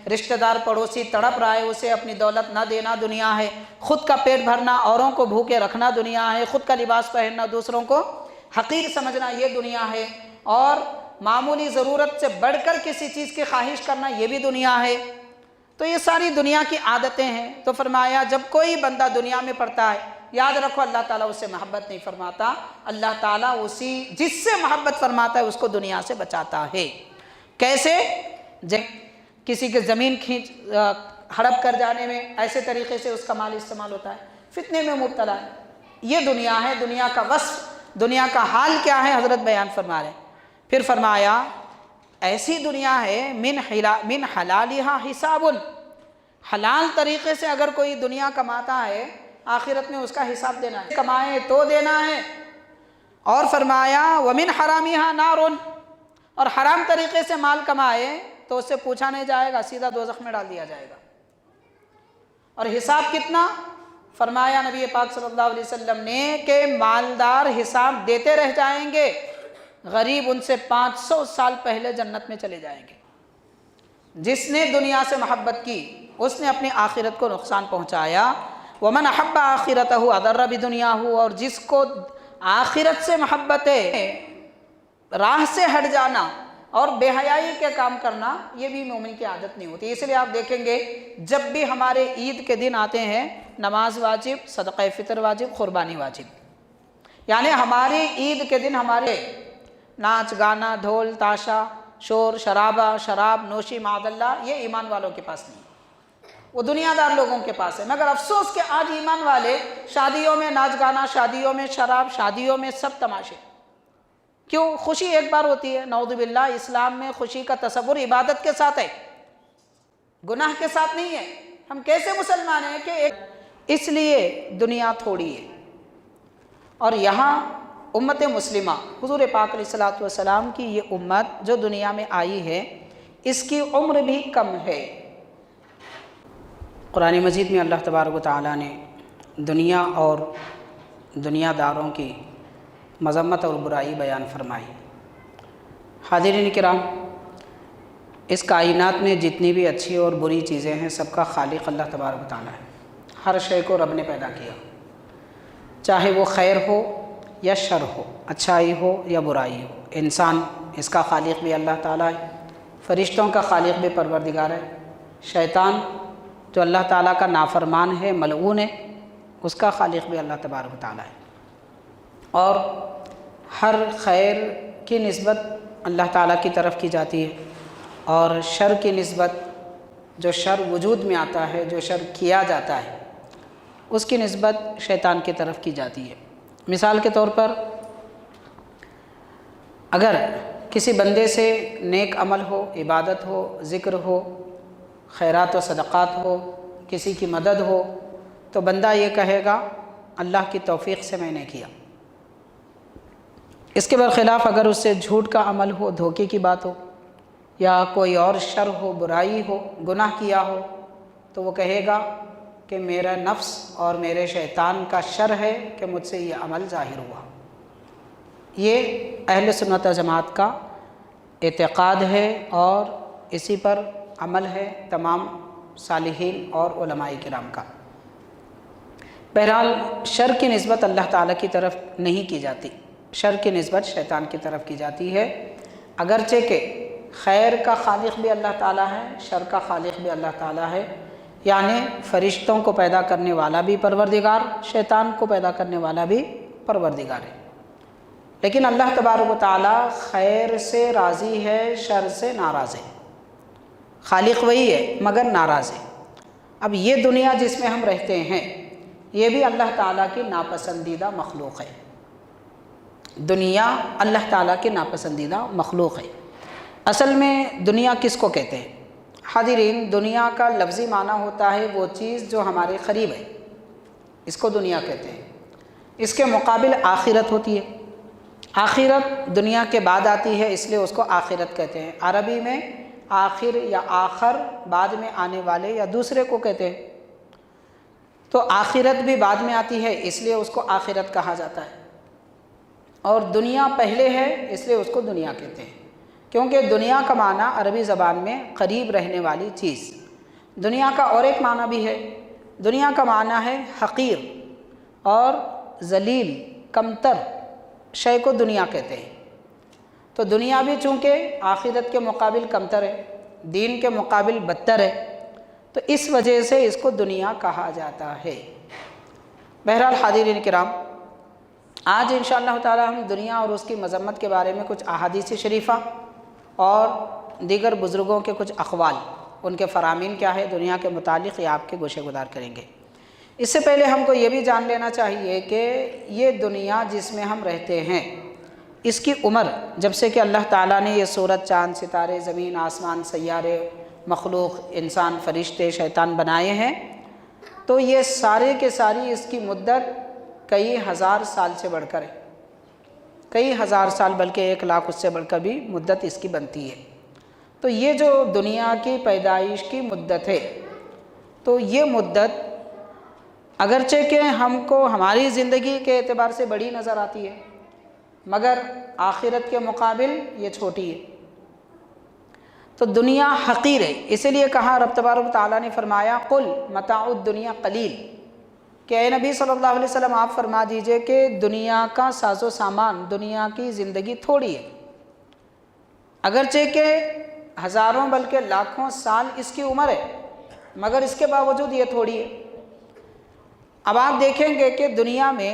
رشتہ دار پڑوسی تڑپ رہا ہے اسے اپنی دولت نہ دینا دنیا ہے، خود کا پیٹ بھرنا اوروں کو بھوکے رکھنا دنیا ہے، خود کا لباس پہننا دوسروں کو حقیر سمجھنا یہ دنیا ہے، اور معمولی ضرورت سے بڑھ کر کسی چیز کی خواہش کرنا یہ بھی دنیا ہے۔ تو یہ ساری دنیا کی عادتیں ہیں۔ تو فرمایا جب کوئی بندہ دنیا میں پڑتا ہے، یاد رکھو اللہ تعالیٰ اس سے محبت نہیں فرماتا، اللہ تعالیٰ جس سے محبت فرماتا ہے اس کو دنیا سے بچاتا ہے۔ کیسے؟ کسی کے زمین ہڑپ کر جانے میں ایسے طریقے سے اس کا مال استعمال ہوتا ہے، فتنے میں مبتلا ہے۔ یہ دنیا ہے، دنیا کا وصف، دنیا کا حال کیا ہے حضرت بیان فرما رہے ہیں۔ پھر فرمایا ایسی دنیا ہے من حلالہا حساب، حلال طریقے سے اگر کوئی دنیا کماتا ہے آخرت میں اس کا حساب دینا ہے، کمائے تو دینا ہے۔ اور فرمایا ومن حرامہا نار، اور حرام طریقے سے مال کمائے تو اس سے پوچھا نہیں جائے گا، سیدھا دوزخ میں ڈال دیا جائے گا۔ اور حساب کتنا؟ فرمایا نبی پاک صلی اللہ علیہ وسلم نے کہ مالدار حساب دیتے رہ جائیں گے، غریب ان سے 500 سال پہلے جنت میں چلے جائیں گے۔ جس نے دنیا سے محبت کی اس نے اپنی آخرت کو نقصان پہنچایا۔ ومن احب آخرتہ اضر بدنیاہ، اور جس کو آخرت سے محبت ہے، راہ سے ہٹ جانا اور بے حیائی کے کام کرنا یہ بھی مومن کی عادت نہیں ہوتی۔ اس لیے آپ دیکھیں گے جب بھی ہمارے عید کے دن آتے ہیں نماز واجب، صدقہ فطر واجب، قربانی واجب، یعنی ہماری عید کے دن ہمارے ناچ گانا ڈھول تاشا شور شرابہ شراب نوشی معاذ اللہ یہ ایمان والوں کے پاس نہیں، وہ دنیا دار لوگوں کے پاس ہے۔ مگر افسوس کہ آج ایمان والے شادیوں میں ناچ گانا، شادیوں میں شراب، شادیوں میں سب تماشے۔ کیوں؟ خوشی ایک بار ہوتی ہے، نعوذ باللہ اسلام میں خوشی کا تصور عبادت کے ساتھ ہے، گناہ کے ساتھ نہیں ہے۔ ہم کیسے مسلمان ہیں کہ اس لیے دنیا تھوڑی ہے۔ اور یہاں امت مسلمہ حضور پاک علیہ الصلوۃ والسلام کی یہ امت جو دنیا میں آئی ہے اس کی عمر بھی کم ہے۔ قرآن مجید میں اللہ تبارک و تعالیٰ نے دنیا اور دنیا داروں کی مذمت اور برائی بیان فرمائی۔ حاضرین کرام، اس کائنات میں جتنی بھی اچھی اور بری چیزیں ہیں سب کا خالق اللہ تبارک و تعالیٰ ہے۔ ہر شے کو رب نے پیدا کیا، چاہے وہ خیر ہو یا شر ہو، اچھائی ہو یا برائی ہو۔ انسان اس کا خالق بھی اللہ تعالیٰ ہے، فرشتوں کا خالق بھی پروردگار ہے، شیطان جو اللہ تعالیٰ کا نافرمان ہے ملعون ہے اس کا خالق بھی اللہ تبارک و تعالیٰ ہے۔ اور ہر خیر کی نسبت اللہ تعالیٰ کی طرف کی جاتی ہے، اور شر کی نسبت جو شر وجود میں آتا ہے، جو شر کیا جاتا ہے اس کی نسبت شیطان کی طرف کی جاتی ہے۔ مثال کے طور پر اگر کسی بندے سے نیک عمل ہو، عبادت ہو، ذکر ہو، خیرات و صدقات ہو، کسی کی مدد ہو تو بندہ یہ کہے گا اللہ کی توفیق سے میں نے کیا۔ اس کے برخلاف اگر اس سے جھوٹ کا عمل ہو، دھوکے کی بات ہو، یا کوئی اور شر ہو، برائی ہو، گناہ کیا ہو تو وہ کہے گا کہ میرا نفس اور میرے شیطان کا شر ہے کہ مجھ سے یہ عمل ظاہر ہوا۔ یہ اہل سنت و جماعت کا اعتقاد ہے اور اسی پر عمل ہے تمام صالحین اور علماء کرام کا۔ بہرحال شر کی نسبت اللہ تعالیٰ کی طرف نہیں کی جاتی، شر کی نسبت شیطان کی طرف کی جاتی ہے، اگرچہ کہ خیر کا خالق بھی اللہ تعالیٰ ہے، شر کا خالق بھی اللہ تعالیٰ ہے، یعنی فرشتوں کو پیدا کرنے والا بھی پروردگار، شیطان کو پیدا کرنے والا بھی پروردگار ہے۔ لیکن اللہ تبارک و تعالیٰ خیر سے راضی ہے، شر سے ناراض ہے۔ خالق وہی ہے مگر ناراض ہے۔ اب یہ دنیا جس میں ہم رہتے ہیں یہ بھی اللہ تعالیٰ کی ناپسندیدہ مخلوق ہے۔ دنیا اللہ تعالیٰ کی ناپسندیدہ مخلوق ہے۔ اصل میں دنیا کس کو کہتے ہیں؟ حاضرین، دنیا کا لفظی معنی ہوتا ہے وہ چیز جو ہمارے قریب ہے، اس کو دنیا کہتے ہیں۔ اس کے مقابل آخرت ہوتی ہے، آخرت دنیا کے بعد آتی ہے اس لیے اس کو آخرت کہتے ہیں۔ عربی میں آخر یا آخر بعد میں آنے والے یا دوسرے کو کہتے ہیں، تو آخرت بھی بعد میں آتی ہے اس لیے اس کو آخرت کہا جاتا ہے، اور دنیا پہلے ہے اس لیے اس کو دنیا کہتے ہیں۔ کیونکہ دنیا کا معنی عربی زبان میں قریب رہنے والی چیز۔ دنیا کا اور ایک معنی بھی ہے، دنیا کا معنی ہے حقیر اور ذلیل، کمتر شے کو دنیا کہتے ہیں۔ تو دنیا بھی چونکہ آخرت کے مقابل کمتر ہے، دین کے مقابل بدتر ہے، تو اس وجہ سے اس کو دنیا کہا جاتا ہے۔ بہرحال حاضرین کرام، آج انشاءاللہ تعالی ہم دنیا اور اس کی مذمت کے بارے میں کچھ احادیث شریفہ اور دیگر بزرگوں کے کچھ اقوال، ان کے فرامین کیا ہے دنیا کے متعلق، یہ آپ کے گوشے گزار کریں گے۔ اس سے پہلے ہم کو یہ بھی جان لینا چاہیے کہ یہ دنیا جس میں ہم رہتے ہیں، اس کی عمر جب سے کہ اللہ تعالیٰ نے یہ سورج، چاند، ستارے، زمین، آسمان، سیارے، مخلوق، انسان، فرشتے، شیطان بنائے ہیں، تو یہ سارے کے ساری اس کی مدت کئی ہزار سال سے بڑھ کر ہے، کئی ہزار سال، بلکہ 1,00,000 اس سے بڑھ کر بھی مدت اس کی بنتی ہے۔ تو یہ جو دنیا کی پیدائش کی مدت ہے، تو یہ مدت اگرچہ کہ ہم کو ہماری زندگی کے اعتبار سے بڑی نظر آتی ہے، مگر آخرت کے مقابل یہ چھوٹی ہے۔ تو دنیا حقیر ہے، اسی لیے کہا رب تبارک و تعالیٰ نے فرمایا قل متاع الدنیا قلیل، کہ اے نبی صلی اللہ علیہ وسلم آپ فرما دیجئے کہ دنیا کا ساز و سامان، دنیا کی زندگی تھوڑی ہے، اگرچہ کہ ہزاروں بلکہ لاکھوں سال اس کی عمر ہے، مگر اس کے باوجود یہ تھوڑی ہے۔ اب آپ دیکھیں گے کہ دنیا میں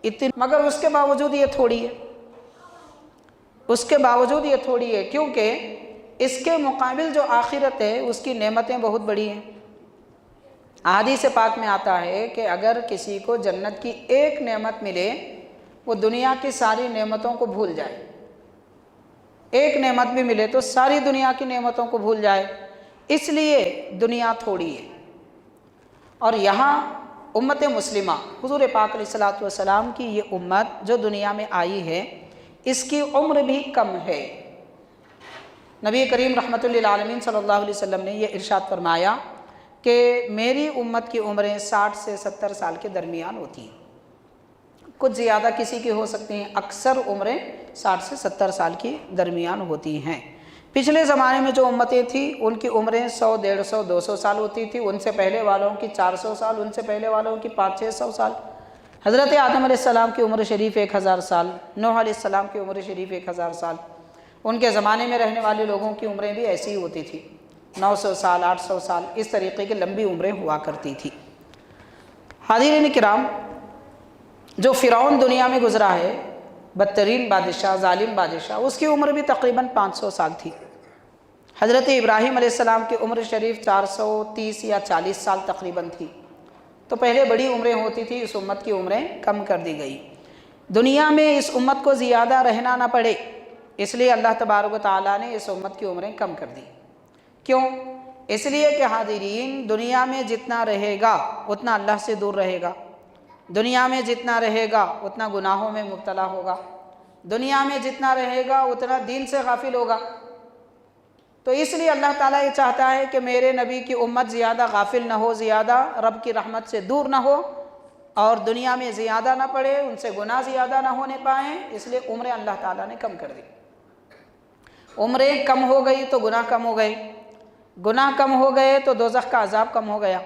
اتنی، مگر اس کے باوجود یہ تھوڑی ہے، اس کے باوجود یہ تھوڑی ہے، کیونکہ اس کے مقابل جو آخرت ہے اس کی نعمتیں بہت بڑی ہیں۔ احادیث پاک میں آتا ہے کہ اگر کسی کو جنت کی ایک نعمت ملے، وہ دنیا کی ساری نعمتوں کو بھول جائے، ایک نعمت بھی ملے تو ساری دنیا کی نعمتوں کو بھول جائے، اس لیے دنیا تھوڑی ہے۔ اور یہاں امت مسلمہ حضور پاک علیہ الصلوۃ والسلام کی یہ امت جو دنیا میں آئی ہے، اس کی عمر بھی کم ہے۔ نبی کریم رحمۃ للعالمین صلی اللہ علیہ وسلم نے یہ ارشاد فرمایا کہ میری امت کی عمریں 60 سے 70 سال کے درمیان ہوتی ہیں، کچھ زیادہ کسی کی ہو سکتی ہیں، اکثر عمریں 60 سے 70 سال کی درمیان ہوتی ہیں۔ پچھلے زمانے میں جو امتیں تھیں ان کی عمریں 100، 150، 200 سال ہوتی تھی، ان سے پہلے والوں کی 400 سال، ان سے پہلے والوں کی 500-600 سال۔ حضرت آدم علیہ السلام کی عمر شریف 1000 سال، نوح علیہ السلام کی عمر شریف 1000 سال، ان کے زمانے میں رہنے والے لوگوں کی عمریں بھی ایسی ہی ہوتی تھی، 900 سال، 800 سال، اس طریقے کی لمبی عمریں ہوا کرتی تھی۔ حاضرین کرام، جو فرعون دنیا میں گزرا ہے، بدترین بادشاہ، ظالم بادشاہ، اس کی عمر بھی تقریباً 500 سال تھی۔ حضرت ابراہیم علیہ السلام کی عمر شریف 430 یا 40 سال تقریباً تھی۔ تو پہلے بڑی عمریں ہوتی تھی، اس امت کی عمریں کم کر دی گئی، دنیا میں اس امت کو زیادہ رہنا نہ پڑے، اس لیے اللہ تبارک و تعالیٰ نے اس امت کی عمریں کم کر دی۔ کیوں؟ اس لیے کہ حاضرین، دنیا میں جتنا رہے گا اتنا اللہ سے دور رہے گا، دنیا میں جتنا رہے گا اتنا گناہوں میں مبتلا ہوگا، دنیا میں جتنا رہے گا اتنا دین سے غافل ہوگا۔ تو اس لیے اللہ تعالیٰ یہ چاہتا ہے کہ میرے نبی کی امت زیادہ غافل نہ ہو، زیادہ رب کی رحمت سے دور نہ ہو، اور دنیا میں زیادہ نہ پڑے، ان سے گناہ زیادہ نہ ہونے پائیں، اس لیے عمریں اللہ تعالیٰ نے کم کر دی۔ عمریں کم ہو گئی تو گناہ کم ہو گئے، گناہ کم ہو گئے تو دوزخ کا عذاب کم ہو گیا۔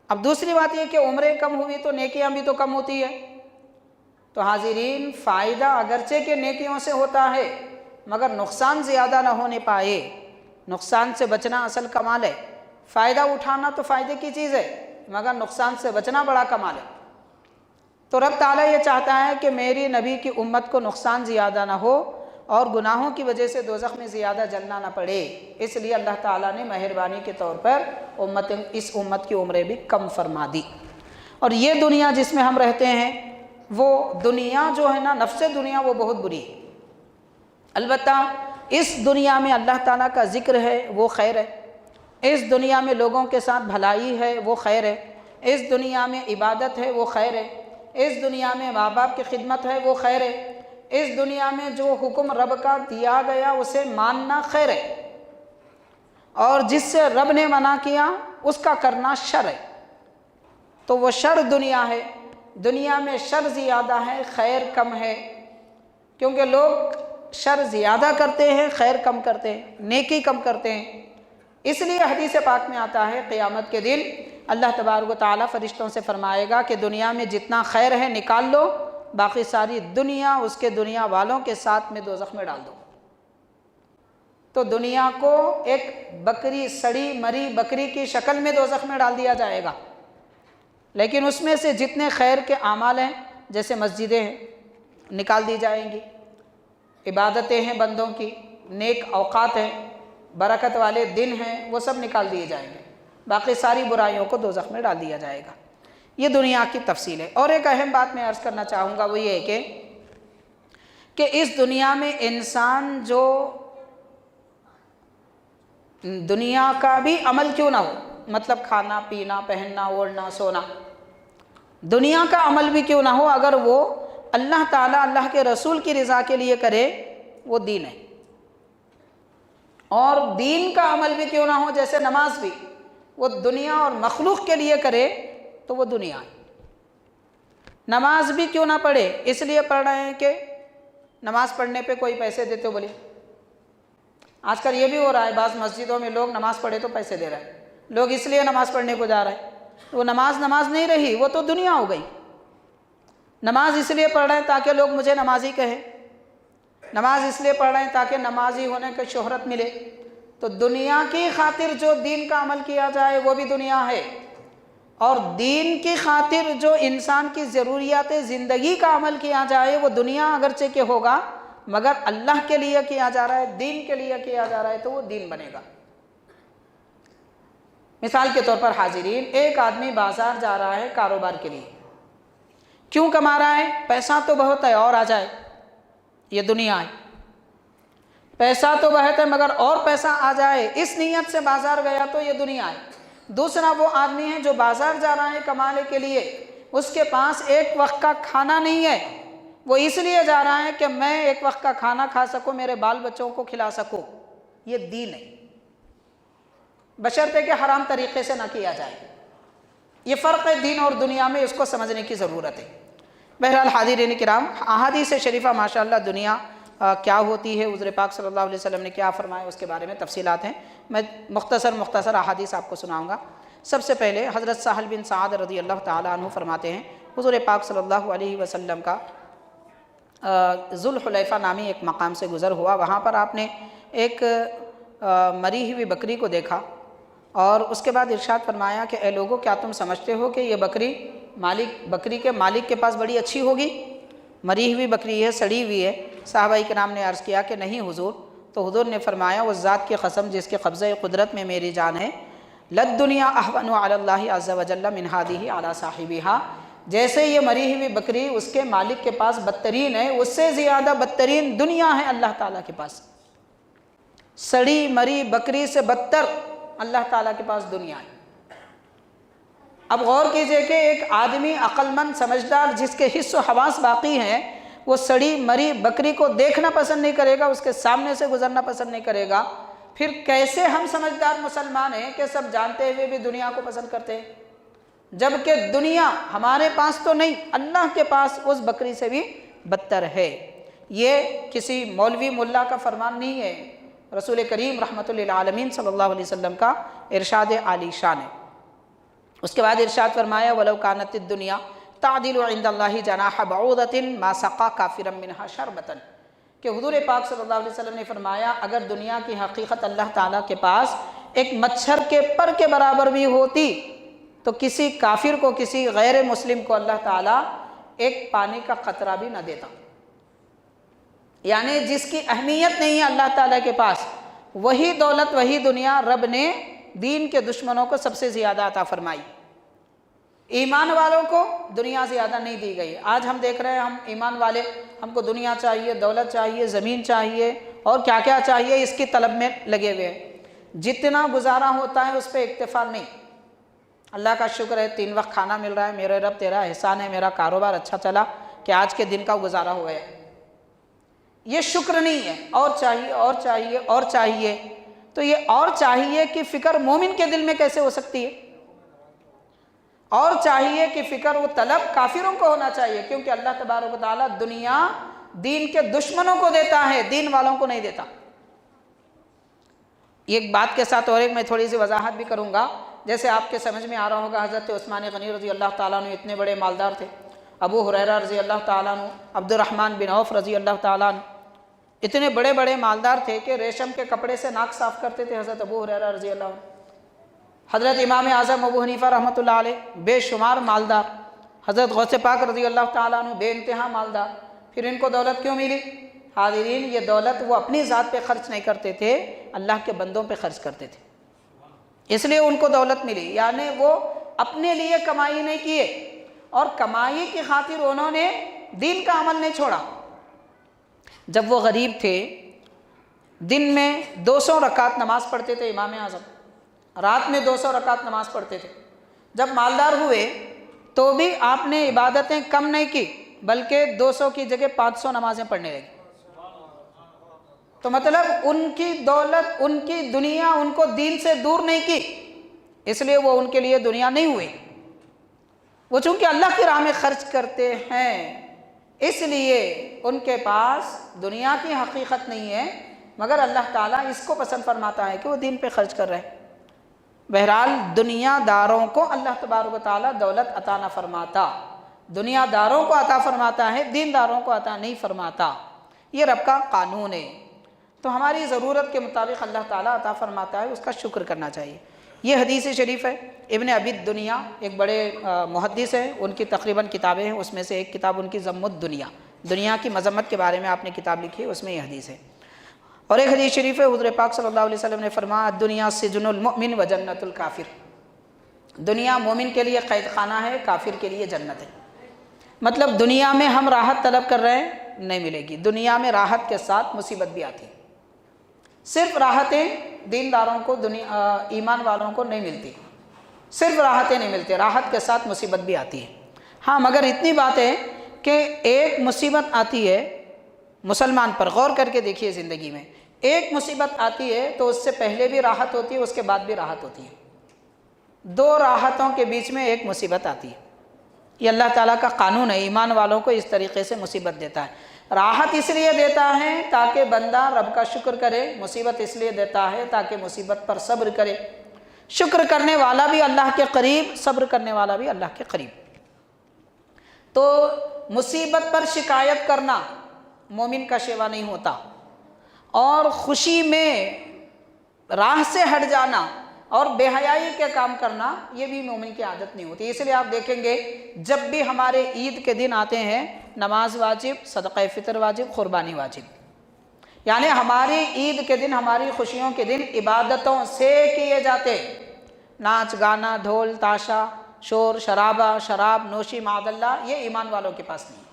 اب دوسری بات یہ کہ عمریں کم ہوئی تو نیکیاں بھی تو کم ہوتی ہے۔ تو حاضرین، فائدہ اگرچہ کہ نیکیوں سے ہوتا ہے، مگر نقصان زیادہ نہ ہونے پائے، نقصان سے بچنا اصل کمال ہے۔ فائدہ اٹھانا تو فائدے کی چیز ہے، مگر نقصان سے بچنا بڑا کمال ہے۔ تو رب تعالیٰ یہ چاہتا ہے کہ میری نبی کی امت کو نقصان زیادہ نہ ہو اور گناہوں کی وجہ سے دوزخ میں زیادہ جلنا نہ پڑے، اس لیے اللہ تعالیٰ نے مہربانی کے طور پر اس امت کی عمریں بھی کم فرما دی۔ اور یہ دنیا جس میں ہم رہتے ہیں، وہ دنیا جو ہے نا، نفس دنیا، وہ بہت بری ہے۔ البتہ اس دنیا میں اللہ تعالیٰ کا ذکر ہے، وہ خیر ہے، اس دنیا میں لوگوں کے ساتھ بھلائی ہے، وہ خیر ہے، اس دنیا میں عبادت ہے، وہ خیر ہے، اس دنیا میں ماں باپ کی خدمت ہے، وہ خیر ہے، اس دنیا میں جو حکم رب کا دیا گیا اسے ماننا خیر ہے، اور جس سے رب نے منع کیا اس کا کرنا شر ہے۔ تو وہ شر دنیا ہے، دنیا میں شر زیادہ ہے، خیر کم ہے، کیونکہ لوگ شر زیادہ کرتے ہیں، خیر کم کرتے ہیں، نیکی کم کرتے ہیں۔ اس لیے حدیث پاک میں آتا ہے قیامت کے دن اللہ تبارک و تعالیٰ فرشتوں سے فرمائے گا کہ دنیا میں جتنا خیر ہے نکال لو، باقی ساری دنیا اس کے دنیا والوں کے ساتھ میں دوزخ میں ڈال دو۔ تو دنیا کو ایک بکری، سڑی مری بکری کی شکل میں دوزخ میں ڈال دیا جائے گا، لیکن اس میں سے جتنے خیر کے اعمال ہیں، جیسے مسجدیں ہیں نکال دی جائیں گی، عبادتیں ہیں بندوں کی، نیک اوقات ہیں، برکت والے دن ہیں، وہ سب نکال دیے جائیں گے، باقی ساری برائیوں کو دوزخ میں ڈال دیا جائے گا۔ یہ دنیا کی تفصیل ہے۔ اور ایک اہم بات میں عرض کرنا چاہوں گا، وہ یہ ہے کہ اس دنیا میں انسان جو دنیا کا بھی عمل کیوں نہ ہو، مطلب کھانا پینا پہننا اوڑھنا سونا، دنیا کا عمل بھی کیوں نہ ہو، اگر وہ اللہ تعالیٰ اللہ کے رسول کی رضا کے لیے کرے وہ دین ہے۔ اور دین کا عمل بھی کیوں نہ ہو، جیسے نماز بھی وہ دنیا اور مخلوق کے لیے کرے تو وہ دنیا ہے۔ نماز بھی کیوں نہ پڑھے، اس لیے پڑھ رہے ہیں کہ نماز پڑھنے پہ کوئی پیسے دیتے ہو، بولے آج کل یہ بھی ہو رہا ہے، بعض مسجدوں میں لوگ نماز پڑھے تو پیسے دے رہے ہیں، لوگ اس لیے نماز پڑھنے کو جا رہے ہیں۔ وہ نماز نہیں رہی، وہ تو دنیا ہو گئی۔ نماز اس لیے پڑھ رہے ہیں تاکہ لوگ مجھے نمازی کہیں، نماز اس لیے پڑھ رہے ہیں تاکہ نمازی ہونے کی شہرت ملے۔ تو دنیا کی خاطر جو دین کا عمل کیا جائے وہ بھی دنیا ہے، اور دین کی خاطر جو انسان کی ضروریات زندگی کا عمل کیا جائے وہ دنیا اگرچہ کہ ہوگا، مگر اللہ کے لیے کیا جا رہا ہے، دین کے لیے کیا جا رہا ہے تو وہ دین بنے گا۔ مثال کے طور پر حاضرین، ایک آدمی بازار جا رہا ہے کاروبار کے لیے، کیوں کما رہا ہے؟ پیسہ تو بہت ہے اور آ جائے، یہ دنیا ہے، پیسہ تو بہت ہے مگر اور پیسہ آ جائے، اس نیت سے بازار گیا تو یہ دنیا ہے۔ دوسرا وہ آدمی ہے جو بازار جا رہا ہے کمانے کے لیے، اس کے پاس ایک وقت کا کھانا نہیں ہے، وہ اس لیے جا رہا ہے کہ میں ایک وقت کا کھانا کھا سکوں، میرے بال بچوں کو کھلا سکوں، یہ دین ہے، بشرطے کہ حرام طریقے سے نہ کیا جائے۔ یہ فرق ہے دین اور دنیا میں، اس کو سمجھنے کی ضرورت ہے۔ بہرحال حاضرین کرام، احادیث شریفہ ماشاءاللہ دنیا کیا ہوتی ہے، حضور پاک صلی اللہ علیہ وسلم نے کیا فرمایا، اس کے بارے میں تفصیلات ہیں۔ میں مختصر احادیث آپ کو سناؤں گا۔ سب سے پہلے حضرت سہل بن سعد رضی اللہ تعالیٰ عنہ فرماتے ہیں، حضور پاک صلی اللہ علیہ وسلم کا ذوالحلیفہ نامی ایک مقام سے گزر ہوا، وہاں پر آپ نے ایک مری ہوئی بکری کو دیکھا، اور اس کے بعد ارشاد فرمایا کہ اے لوگو، کیا تم سمجھتے ہو کہ یہ بکری کے مالک کے پاس بڑی اچھی ہوگی؟ مری ہوئی بکری ہے، سڑی ہوئی ہے۔ صحابہ کرام نے عرض کیا کہ نہیں حضور، تو حضور نے فرمایا اس ذات کی قسم جس کے قبضہ قدرت میں میری جان ہے، للدنیا احون علی اللہ عز وجل من ہذہ علی صاحبہا، جیسے یہ مری ہوئی بکری اس کے مالک کے پاس بدترین ہے، اس سے زیادہ بدترین دنیا ہے اللہ تعالیٰ کے پاس۔ سڑی مری بکری سے بدتر اللہ تعالیٰ کے پاس دنیا ہے۔ اب غور کیجئے کہ ایک آدمی عقل مند سمجھدار جس کے حس و حواس باقی ہیں، وہ سڑی مری بکری کو دیکھنا پسند نہیں کرے گا، اس کے سامنے سے گزرنا پسند نہیں کرے گا، پھر کیسے ہم سمجھدار مسلمان ہیں کہ سب جانتے ہوئے بھی دنیا کو پسند کرتے ہیں، جبکہ دنیا ہمارے پاس تو نہیں، اللہ کے پاس اس بکری سے بھی بدتر ہے۔ یہ کسی مولوی ملا کا فرمان نہیں ہے، رسول کریم رحمۃ للعالمین صلی اللہ علیہ وسلم کا ارشاد عالی شان ہے۔ اس کے بعد ارشاد فرمایا وَلَوْ كَانَتِ الدُّنْيَا تَعْدِلُ عِنْدَ اللَّهِ جَنَاحَ بَعُوضَةٍ مَا سَقَى كَافِرًا مِنْهَا شَرْبَةً، کہ حضور پاک صلی اللہ علیہ وسلم نے فرمایا اگر دنیا کی حقیقت اللہ تعالیٰ کے پاس ایک مچھر کے پر کے برابر بھی ہوتی تو کسی کافر کو، کسی غیر مسلم کو اللہ تعالیٰ ایک پانی کا قطرہ بھی نہ دیتا۔ یعنی جس کی اہمیت نہیں ہے اللہ تعالیٰ کے پاس، وہی دولت وہی دنیا رب نے دین کے دشمنوں کو سب سے زیادہ عطا فرمائی۔ ایمان والوں کو دنیا زیادہ نہیں دی گئی۔ آج ہم دیکھ رہے ہیں، ہم ایمان والے، ہم کو دنیا چاہیے، دولت چاہیے، زمین چاہیے اور کیا کیا چاہیے، اس کی طلب میں لگے ہوئے ہیں۔ جتنا گزارا ہوتا ہے اس پہ اکتفا نہیں۔ اللہ کا شکر ہے 3 وقت کھانا مل رہا ہے، میرے رب تیرا احسان ہے، میرا کاروبار اچھا چلا کہ آج کے دن کا گزارا ہو گیا، یہ شکر نہیں ہے، اور چاہیے اور چاہیے اور چاہیے۔ تو یہ اور چاہیے کی فکر مومن کے دل میں کیسے ہو سکتی ہے؟ اور چاہیے کی فکر، وہ طلب کافروں کو ہونا چاہیے، کیونکہ اللہ تبارک و تعالیٰ دنیا دین کے دشمنوں کو دیتا ہے، دین والوں کو نہیں دیتا۔ ایک بات کے ساتھ اور ایک میں تھوڑی سی وضاحت بھی کروں گا، جیسے آپ کے سمجھ میں آ رہا ہوگا حضرت عثمان غنی رضی اللہ تعالیٰ عنہ اتنے بڑے مالدار تھے، ابو ہریرہ رضی اللہ تعالیٰ عنہ، عبد الرحمن بن عوف رضی اللہ تعالیٰ عنہ اتنے بڑے بڑے مالدار تھے کہ ریشم کے کپڑے سے ناک صاف کرتے تھے حضرت ابو ہریرہ رضی اللہ عنہ۔ حضرت امام اعظم ابو حنیفہ رحمۃ اللہ علیہ بے شمار مالدار، حضرت غوث پاک رضی اللہ تعالیٰ عنہ بے انتہا مالدار، پھر ان کو دولت کیوں ملی؟ حاضرین، یہ دولت وہ اپنی ذات پہ خرچ نہیں کرتے تھے، اللہ کے بندوں پہ خرچ کرتے تھے، اس لیے ان کو دولت ملی۔ یعنی وہ اپنے لیے کمائی نہیں کیے، اور کمائی کی خاطر انہوں نے دین کا عمل نہیں چھوڑا۔ جب وہ غریب تھے، دن میں 200 رکعت نماز پڑھتے تھے امام اعظم، رات میں 200 رکعت نماز پڑھتے تھے۔ جب مالدار ہوئے تو بھی آپ نے عبادتیں کم نہیں کی، بلکہ 200 کی جگہ 500 نمازیں پڑھنے لگے۔ تو مطلب ان کی دولت، ان کی دنیا ان کو دین سے دور نہیں کی، اس لیے وہ ان کے لیے دنیا نہیں ہوئی۔ وہ چونکہ اللہ کی راہ میں خرچ کرتے ہیں، اس لیے ان کے پاس دنیا کی حقیقت نہیں ہے، مگر اللہ تعالیٰ اس کو پسند فرماتا ہے کہ وہ دین پہ خرچ کر رہے ہیں۔ بہرحال دنیا داروں کو اللہ تبارک و تعالیٰ دولت عطا نہ فرماتا، دنیا داروں کو عطا فرماتا ہے، دین داروں کو عطا نہیں فرماتا، یہ رب کا قانون ہے۔ تو ہماری ضرورت کے مطابق اللہ تعالیٰ عطا فرماتا ہے، اس کا شکر کرنا چاہیے۔ یہ حدیث شریف ہے، ابن ابی الدنیا ایک بڑے محدث ہیں، ان کی تقریباً کتابیں ہیں، اس میں سے ایک کتاب ان کی ذم الدنیا، دنیا کی مذمت کے بارے میں آپ نے کتاب لکھی ہے، اس میں یہ حدیث ہے۔ اور ایک حدیث شریف ہے، حضور پاک صلی اللہ علیہ وسلم نے فرمایا دنیا سجن المؤمن و جنت الکافر، دنیا مومن کے لیے قید خانہ ہے، کافر کے لیے جنت ہے۔ مطلب دنیا میں ہم راحت طلب کر رہے ہیں، نہیں ملے گی، دنیا میں راحت کے ساتھ مصیبت بھی آتی ہے۔ صرف راحتیں دینداروں کو، ایمان والوں کو نہیں ملتی، صرف راحتیں نہیں ملتی، راحت کے ساتھ مصیبت بھی آتی ہے۔ ہاں مگر اتنی بات ہے کہ ایک مصیبت آتی ہے مسلمان پر، غور کر کے دیکھیے زندگی میں، ایک مصیبت آتی ہے تو اس سے پہلے بھی راحت ہوتی ہے، اس کے بعد بھی راحت ہوتی ہے، دو راحتوں کے بیچ میں ایک مصیبت آتی ہے۔ یہ اللہ تعالیٰ کا قانون ہے، ایمان والوں کو اس طریقے سے مصیبت دیتا ہے۔ راحت اس لیے دیتا ہے تاکہ بندہ رب کا شکر کرے، مصیبت اس لیے دیتا ہے تاکہ مصیبت پر صبر کرے۔ شکر کرنے والا بھی اللہ کے قریب، صبر کرنے والا بھی اللہ کے قریب۔ تو مصیبت پر شکایت کرنا مومن کا شیوا نہیں ہوتا، اور خوشی میں راہ سے ہٹ جانا اور بے حیائی کے کام کرنا یہ بھی مومن کی عادت نہیں ہوتی۔ اس لیے آپ دیکھیں گے جب بھی ہمارے عید کے دن آتے ہیں، نماز واجب، صدقہ فطر واجب، قربانی واجب، یعنی ہماری عید کے دن، ہماری خوشیوں کے دن عبادتوں سے کیے جاتے، ناچ گانا، ڈھول تاشا، شور شرابہ، شراب نوشی معاذ اللہ، یہ ایمان والوں کے پاس نہیں،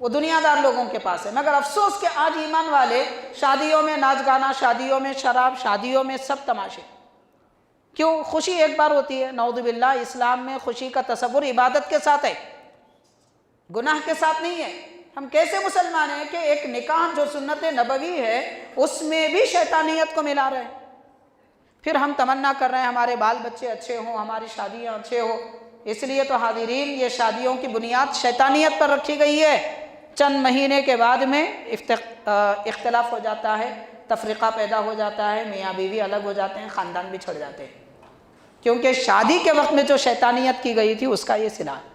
وہ دنیا دار لوگوں کے پاس ہے۔ مگر افسوس کہ آج ایمان والے شادیوں میں ناچ گانا، شادیوں میں شراب، شادیوں میں سب تماشے۔ کیوں؟ خوشی ایک بار ہوتی ہے، نعوذ باللہ اسلام میں خوشی کا تصور عبادت کے ساتھ ہے، گناہ کے ساتھ نہیں ہے۔ ہم کیسے مسلمان ہیں کہ ایک نکاح جو سنت نبوی ہے اس میں بھی شیطانیت کو ملا رہے ہیں، پھر ہم تمنا کر رہے ہیں ہمارے بال بچے اچھے ہوں، ہماری شادیاں اچھے ہوں۔ اس لیے تو حاضرین یہ شادیوں کی بنیاد شیطانیت پر رکھی گئی ہے۔ چند مہینے کے بعد میں اختلاف ہو جاتا ہے، تفریقہ پیدا ہو جاتا ہے، میاں بیوی الگ ہو جاتے ہیں، خاندان بھی چھڑ جاتے ہیں، کیونکہ شادی کے وقت میں جو شیطانیت کی گئی تھی اس کا یہ صلہ ہے۔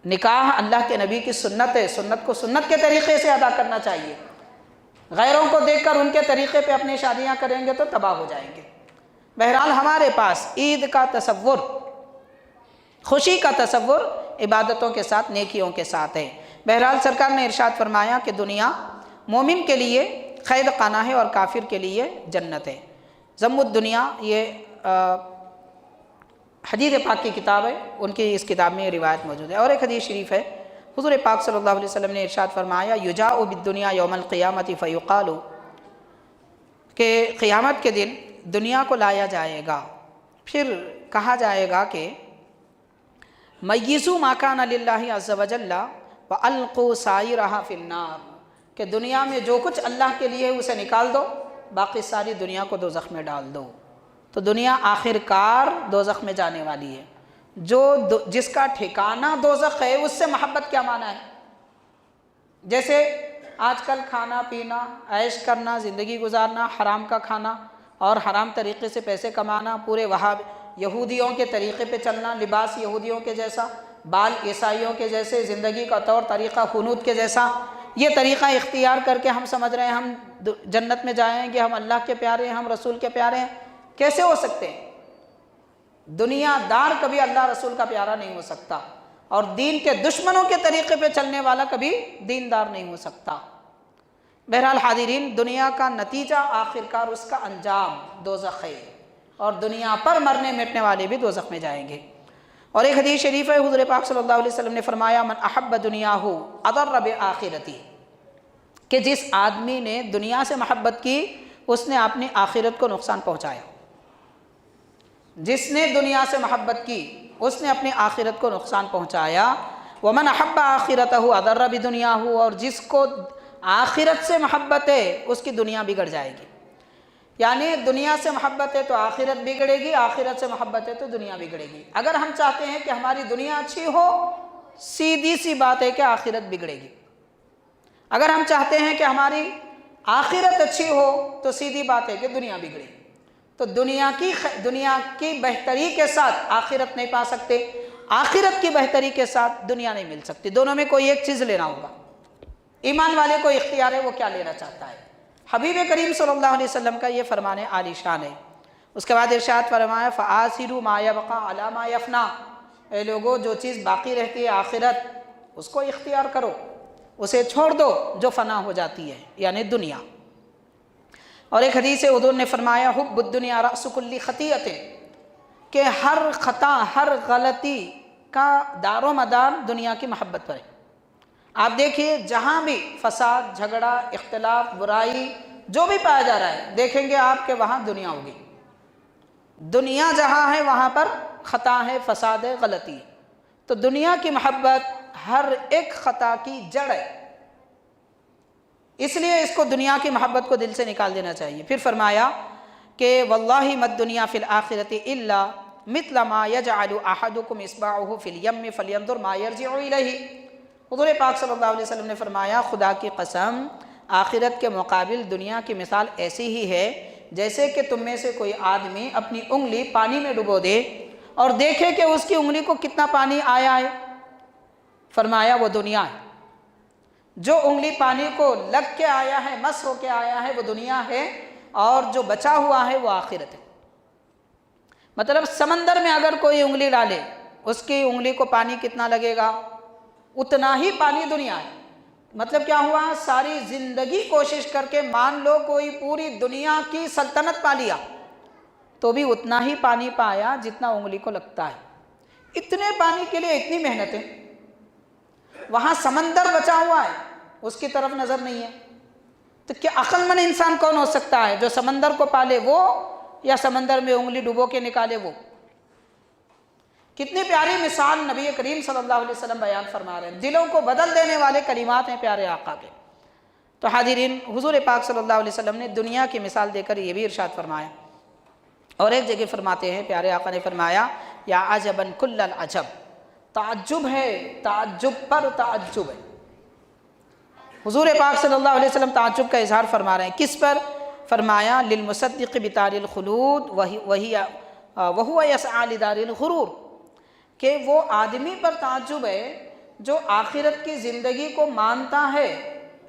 نکاح اللہ کے نبی کی سنت ہے، سنت کو سنت کے طریقے سے ادا کرنا چاہیے۔ غیروں کو دیکھ کر ان کے طریقے پہ اپنی شادیاں کریں گے تو تباہ ہو جائیں گے۔ بہرحال ہمارے پاس عید کا تصور، خوشی کا تصور عبادتوں کے ساتھ، نیکیوں کے ساتھ ہے۔ بہرحال سرکار نے ارشاد فرمایا کہ دنیا مومن کے لیے قید خانہ ہے اور کافر کے لیے جنت ہے۔ ذم الدنیا یہ حدیث پاک کی کتاب ہے، ان کی اس کتاب میں یہ روایت موجود ہے۔ اور ایک حدیث شریف ہے، حضور پاک صلی اللہ علیہ وسلم نے ارشاد فرمایا یجاء بالدنیا یوم القیامت فیقال، کہ قیامت کے دن دنیا کو لایا جائے گا، پھر کہا جائے گا کہ میزوا ما کان للہ عز وجل والقوا سائرها فی النار، کہ دنیا میں جو کچھ اللہ کے لیے اسے نکال دو، باقی ساری دنیا کو دوزخ میں ڈال دو۔ تو دنیا آخر کار دوزخ میں جانے والی ہے۔ جس کا ٹھکانہ دوزخ ہے اس سے محبت کیا معنی ہے؟ جیسے آج کل کھانا پینا، عیش کرنا، زندگی گزارنا، حرام کا کھانا اور حرام طریقے سے پیسے کمانا، پورے یہودیوں کے طریقے پہ چلنا، لباس یہودیوں کے جیسا، بال عیسائیوں کے جیسے، زندگی کا طور طریقہ ہنود کے جیسا، یہ طریقہ اختیار کر کے ہم سمجھ رہے ہیں ہم جنت میں جائیں گے، ہم اللہ کے پیارے ہیں، ہم رسول کے پیارے ہیں. کیسے ہو سکتے ہیں؟ دنیا دار کبھی اللہ رسول کا پیارا نہیں ہو سکتا، اور دین کے دشمنوں کے طریقے پہ چلنے والا کبھی دیندار نہیں ہو سکتا. بہرحال حاضرین، دنیا کا نتیجہ آخرکار اس کا انجام دوزخ ہے، اور دنیا پر مرنے مٹنے والے بھی دوزخ میں جائیں گے. اور ایک حدیث شریف ہے، حضور پاک صلی اللہ علیہ وسلم نے فرمایا من احب دنیاہ اضر بآخرتی، کہ جس آدمی نے دنیا سے محبت کی اس نے اپنی آخرت کو نقصان پہنچایا. جس نے دنیا سے محبت کی اس نے اپنی آخرت کو نقصان پہنچایا. ومن احب آخرتہ اضر بدنیاہ، اور جس کو آخرت سے محبت ہے اس کی دنیا بگڑ جائے گی. یعنی دنیا سے محبت ہے تو آخرت بگڑے گی، آخرت سے محبت ہے تو دنیا بگڑے گی. اگر ہم چاہتے ہیں کہ ہماری دنیا اچھی ہو، سیدھی سی بات ہے کہ آخرت بگڑے گی. اگر ہم چاہتے ہیں کہ ہماری آخرت اچھی ہو تو سیدھی بات ہے کہ دنیا بگڑے. تو دنیا کی بہتری کے ساتھ آخرت نہیں پا سکتے، آخرت کی بہتری کے ساتھ دنیا نہیں مل سکتی. دونوں میں کوئی ایک چیز لینا ہوگا. ایمان والے کو اختیار ہے وہ کیا لینا چاہتا ہے. حبیب کریم صلی اللہ علیہ وسلم کا یہ فرمان عالی شان ہے. اس کے بعد ارشاد فرمایا فآثروا ما یبقى علی ما یفنی، اے لوگو جو چیز باقی رہتی ہے آخرت اس کو اختیار کرو، اسے چھوڑ دو جو فنا ہو جاتی ہے یعنی دنیا. اور ایک حدیث حضور نے فرمایا حب الدنیا رأس کل خطیئۃ، کہ ہر خطا، ہر غلطی کا دار و مدار دنیا کی محبت پر ہے. آپ دیکھیے جہاں بھی فساد، جھگڑا، اختلاف، برائی جو بھی پایا جا رہا ہے، دیکھیں گے آپ کہ وہاں دنیا ہوگی. دنیا جہاں ہے وہاں پر خطا ہے، فساد ہے، غلطی ہے. تو دنیا کی محبت ہر ایک خطا کی جڑ ہے، اس لیے اس کو دنیا کی محبت کو دل سے نکال دینا چاہیے. پھر فرمایا کہ واللہ ما الدنیا فی الآخرۃ الا مثل ما یجعل احدکم اصبعہ فی الیم فلینظر ما یرجع الیہ. حضور پاک صلی اللہ علیہ وسلم نے فرمایا خدا کی قسم آخرت کے مقابل دنیا کی مثال ایسی ہی ہے جیسے کہ تم میں سے کوئی آدمی اپنی انگلی پانی میں ڈبو دے اور دیکھے کہ اس کی انگلی کو کتنا پانی آیا ہے. فرمایا وہ دنیا ہے. جو انگلی پانی کو لگ کے آیا ہے، مس ہو کے آیا ہے، وہ دنیا ہے، اور جو بچا ہوا ہے وہ آخرت ہے. مطلب سمندر میں اگر کوئی انگلی ڈالے اس کی انگلی کو پانی کتنا لگے گا؟ اتنا ہی پانی دنیا ہے. مطلب کیا ہوا؟ ساری زندگی کوشش کر کے مان لو کوئی پوری دنیا کی سلطنت پا لیا تو بھی اتنا ہی پانی پایا جتنا انگلی کو لگتا ہے. اتنے پانی کے لیے اتنی محنتیں. وہاں سمندر بچا ہوا ہے، اس کی طرف نظر نہیں ہے. تو کیا عقل مند انسان کون ہو سکتا ہے جو سمندر کو پالے وہ، یا سمندر میں انگلی ڈبو کے نکالے وہ؟ کتنی پیاری مثال نبی کریم صلی اللہ علیہ وسلم بیان فرما رہے ہیں. دلوں کو بدل دینے والے کلمات ہیں پیارے آقا کے. تو حاضرین، حضور پاک صلی اللہ علیہ وسلم نے دنیا کی مثال دے کر یہ بھی ارشاد فرمایا. اور ایک جگہ فرماتے ہیں پیارے آقا نے فرمایا یا عجباً کل العجب، تعجب ہے، تعجب پر تعجب ہے. حضور پاک صلی اللہ علیہ وسلم تعجب کا اظہار فرما رہے ہیں. کس پر؟ فرمایا للمصدق بدار الخلود وہو یسعی لدار الغرور، کہ وہ آدمی پر تعجب ہے جو آخرت کی زندگی کو مانتا ہے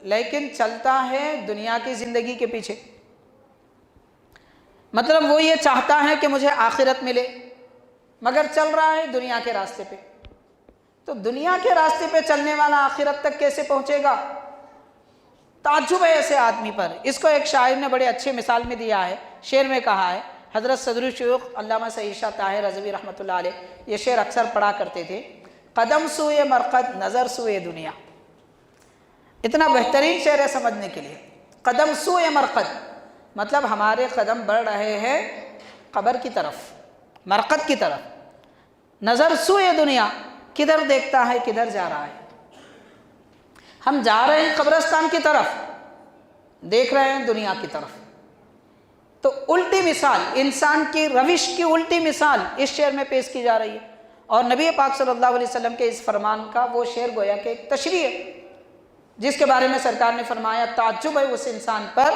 لیکن چلتا ہے دنیا کی زندگی کے پیچھے. مطلب وہ یہ چاہتا ہے کہ مجھے آخرت ملے مگر چل رہا ہے دنیا کے راستے پہ. تو دنیا کے راستے پہ چلنے والا آخرت تک کیسے پہنچے گا؟ تعجب ہے ایسے آدمی پر. اس کو ایک شاعر نے بڑے اچھے مثال میں دیا ہے. شعر میں کہا ہے، حضرت صدر الشیوخ علامہ سعید شاہ طاہر رضوی رحمۃ اللہ علیہ یہ شعر اکثر پڑھا کرتے تھے، قدم سوئے مرقد نظر سوئے دنیا. اتنا بہترین شعر ہے سمجھنے کے لیے. قدم سوئے مرقد مطلب ہمارے قدم بڑھ رہے ہیں قبر کی طرف، مرقد کی طرف. نظر سوئے دنیا، کدھر دیکھتا ہے کدھر جا رہا ہے. ہم جا رہے ہیں قبرستان کی طرف، دیکھ رہے ہیں دنیا کی طرف. تو الٹی مثال، انسان کی روش کی الٹی مثال اس شعر میں پیش کی جا رہی ہے. اور نبی پاک صلی اللہ علیہ وسلم کے اس فرمان کا وہ شعر گویا کہ ایک تشریح ہے. جس کے بارے میں سرکار نے فرمایا تعجب ہے اس انسان پر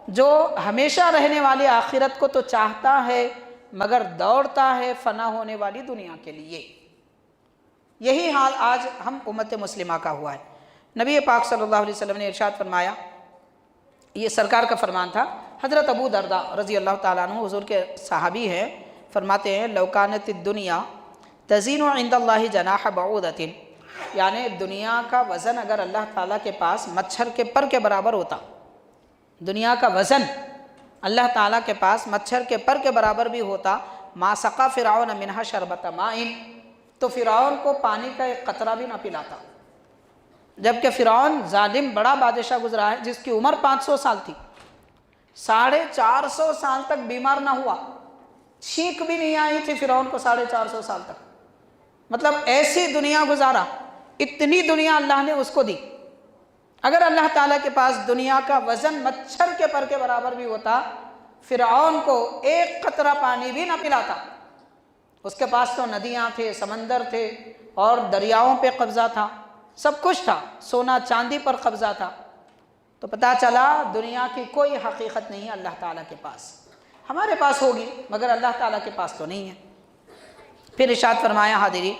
جو ہمیشہ رہنے والی آخرت کو تو چاہتا ہے مگر دوڑتا ہے فنا ہونے والی دنیا کے لیے۔ یہی حال آج ہم امت مسلمہ کا ہوا ہے۔ نبی پاک صلی اللہ علیہ وسلم نے ارشاد فرمایا، یہ سرکار کا فرمان تھا، حضرت ابو درداء رضی اللہ تعالیٰ عنہ حضور کے صحابی ہیں، فرماتے ہیں لو کانت الدنیا تزین عند اللہ جناح بعودۃ، یعنی دنیا کا وزن اگر اللہ تعالیٰ کے پاس مچھر کے پر کے برابر ہوتا، دنیا کا وزن اللہ تعالیٰ کے پاس مچھر کے پر کے برابر بھی ہوتا، ما سقا فرعون منہا شربۃ ماء، تو فرعون کو پانی کا ایک قطرہ بھی نہ پلاتا، جبکہ فرعون ظالم بڑا بادشاہ گزرا ہے جس کی عمر 500 سال تھی، 450 سال تک بیمار نہ ہوا، چھینک بھی نہیں آئی تھی فرعون کو 450 سال تک، مطلب ایسی دنیا گزارا، اتنی دنیا اللہ نے اس کو دی۔ اگر اللہ تعالیٰ کے پاس دنیا کا وزن مچھر کے پر کے برابر بھی ہوتا، فرعون کو ایک قطرہ پانی بھی نہ پلاتا۔ اس کے پاس تو ندیاں تھے، سمندر تھے اور دریاؤں پہ قبضہ تھا، سب کچھ تھا، سونا چاندی پر قبضہ تھا۔ تو پتہ چلا دنیا کی کوئی حقیقت نہیں ہے اللہ تعالیٰ کے پاس، ہمارے پاس ہوگی مگر اللہ تعالیٰ کے پاس تو نہیں ہے۔ پھر ارشاد فرمایا حاضری،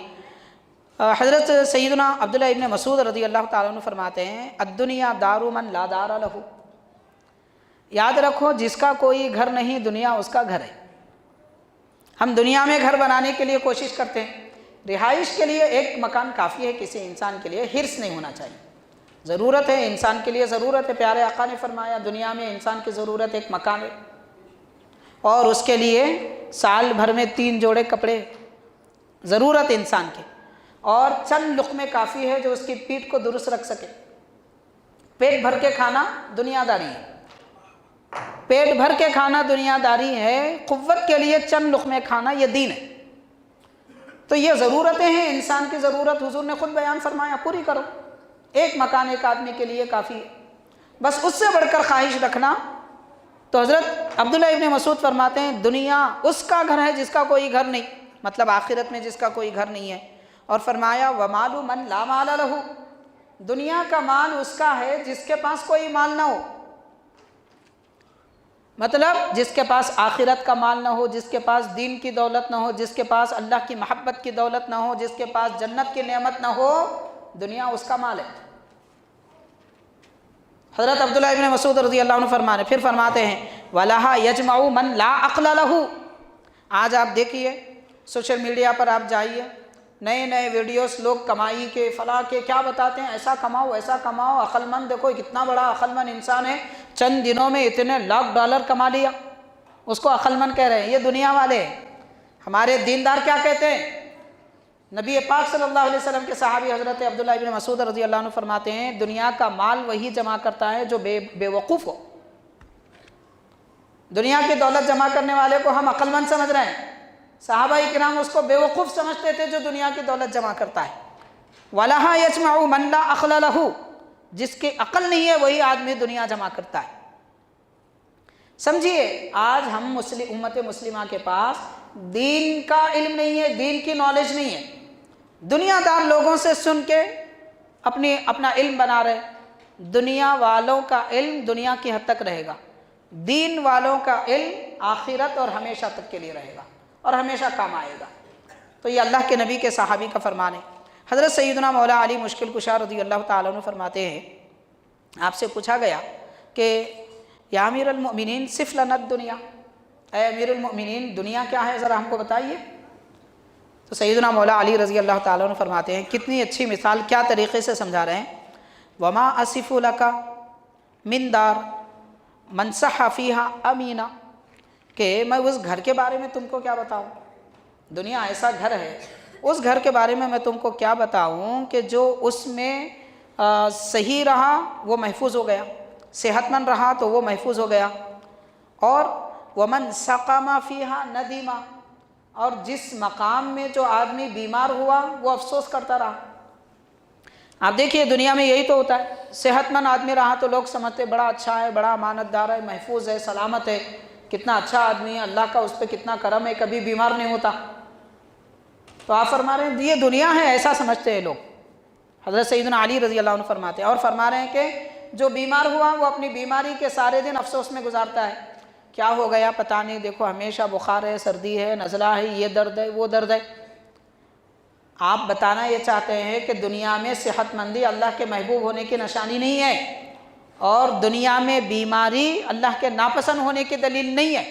حضرت سیدنا عبداللہ ابن مسعود رضی اللہ تعالیٰ عنہ فرماتے ہیں الدنیا دار من لا دار لہ، یاد رکھو جس کا کوئی گھر نہیں دنیا اس کا گھر ہے۔ ہم دنیا میں گھر بنانے کے لیے کوشش کرتے ہیں، رہائش کے لیے ایک مکان کافی ہے کسی انسان کے لیے، حرص نہیں ہونا چاہیے، ضرورت ہے انسان کے لیے، ضرورت ہے، پیارے آقا نے فرمایا دنیا میں انسان کی ضرورت ایک مکان ہے، اور اس کے لیے سال بھر میں 3 جوڑے کپڑے ضرورت انسان کی، اور چند لقمے کافی ہے جو اس کی پیٹ کو درست رکھ سکے۔ پیٹ بھر کے کھانا دنیا داری ہے، پیٹ بھر کے کھانا دنیا داری ہے، قوت کے لیے چند لقمے کھانا یہ دین ہے۔ تو یہ ضرورتیں ہیں، انسان کی ضرورت حضور نے خود بیان فرمایا پوری کرو، ایک مکان ایک آدمی کے لیے کافی ہے، بس اس سے بڑھ کر خواہش رکھنا۔ تو حضرت عبداللہ ابن مسعود فرماتے ہیں دنیا اس کا گھر ہے جس کا کوئی گھر نہیں، مطلب آخرت میں جس کا کوئی گھر نہیں ہے، اور فرمایا وَمَالُ مَنْ لَا مَالَ لَهُ، دنیا کا مال اس کا ہے جس کے پاس کوئی مال نہ ہو، مطلب جس کے پاس آخرت کا مال نہ ہو، جس کے پاس دین کی دولت نہ ہو، جس کے پاس اللہ کی محبت کی دولت نہ ہو، جس کے پاس جنت کی نعمت نہ ہو، دنیا اس کا مال ہے۔ حضرت عبداللہ ابن مسعود رضی اللہ عنہ پھر فرماتے ہیں وَلَهَا يَجْمَعُ مَنْ لَا عَقْلَ لَهُ، آج آپ دیکھیے سوشل میڈیا پر آپ جائیے، نئے نئے ویڈیوز لوگ کمائی کے فلاں کے کیا بتاتے ہیں، ایسا کماؤ ایسا کماؤ، عقل مند دیکھو کتنا بڑا عقل مند انسان ہے، چند دنوں میں اتنے $1,00,000 کما لیا، اس کو عقل مند کہہ رہے ہیں۔ یہ دنیا والے ہیں۔ ہمارے دیندار کیا کہتے ہیں؟ نبی پاک صلی اللہ علیہ وسلم کے صحابی حضرت عبداللہ ابن مسعود رضی اللہ عنہ فرماتے ہیں دنیا کا مال وہی جمع کرتا ہے جو بے وقوف ہو۔ دنیا کی دولت جمع کرنے والے کو ہم عقل مند سمجھ رہے ہیں، صحابہ کرام اس کو بے وقوف سمجھتے تھے جو دنیا کی دولت جمع کرتا ہے۔ وَلَهَا يَجْمَعُ مَنْ لَا عَقْلَ لَهُ، جس کی عقل نہیں ہے وہی آدمی دنیا جمع کرتا ہے۔ سمجھیے آج ہم امت مسلمہ کے پاس دین کا علم نہیں ہے، دین کی نالج نہیں ہے، دنیا دار لوگوں سے سن کے اپنا علم بنا رہے۔ دنیا والوں کا علم دنیا کی حد تک رہے گا، دین والوں کا علم آخرت اور ہمیشہ تک کے لیے رہے گا اور ہمیشہ کام آئے گا۔ تو یہ اللہ کے نبی کے صحابی کا فرمان ہے۔ حضرت سیدنا مولا علی مشکل کشا رضی اللہ تعالیٰ عنہ فرماتے ہیں آپ سے پوچھا گیا کہ یا امیر المؤمنین صف لنا الدنیا، اے امیر المؤمنین دنیا کیا ہے ذرا ہم کو بتائیے۔ تو سیدنا مولا علی رضی اللہ تعالیٰ عنہ فرماتے ہیں کتنی اچھی مثال، کیا طریقے سے سمجھا رہے ہیں، وما اصف لک من دار من صح فیہا امینا، کہ میں اس گھر کے بارے میں تم کو کیا بتاؤں، دنیا ایسا گھر ہے، اس گھر کے بارے میں تم کو کیا بتاؤں کہ جو اس میں صحیح رہا وہ محفوظ ہو گیا، صحت مند رہا تو وہ محفوظ ہو گیا، اور ومن سقم فیہا ندیما، اور جس مقام میں جو آدمی بیمار ہوا وہ افسوس کرتا رہا۔ آپ دیکھیے دنیا میں یہی تو ہوتا ہے، صحت مند آدمی رہا تو لوگ سمجھتے بڑا اچھا ہے، بڑا امانت دار ہے، محفوظ ہے، سلامت ہے، کتنا اچھا آدمی ہے، اللہ کا اس پہ کتنا کرم ہے، کبھی بیمار نہیں ہوتا۔ تو آپ فرما رہے ہیں یہ دنیا ہے ایسا سمجھتے ہیں لوگ، حضرت سیدنا علی رضی اللہ عنہ فرماتے ہیں، اور فرما رہے ہیں کہ جو بیمار ہوا وہ اپنی بیماری کے سارے دن افسوس میں گزارتا ہے، کیا ہو گیا پتہ نہیں، دیکھو ہمیشہ بخار ہے، سردی ہے، نزلہ ہے، یہ درد ہے، وہ درد ہے۔ آپ بتانا یہ چاہتے ہیں کہ دنیا میں صحت مندی اللہ کے محبوب ہونے کی نشانی نہیں ہے، اور دنیا میں بیماری اللہ کے ناپسند ہونے کی دلیل نہیں ہے۔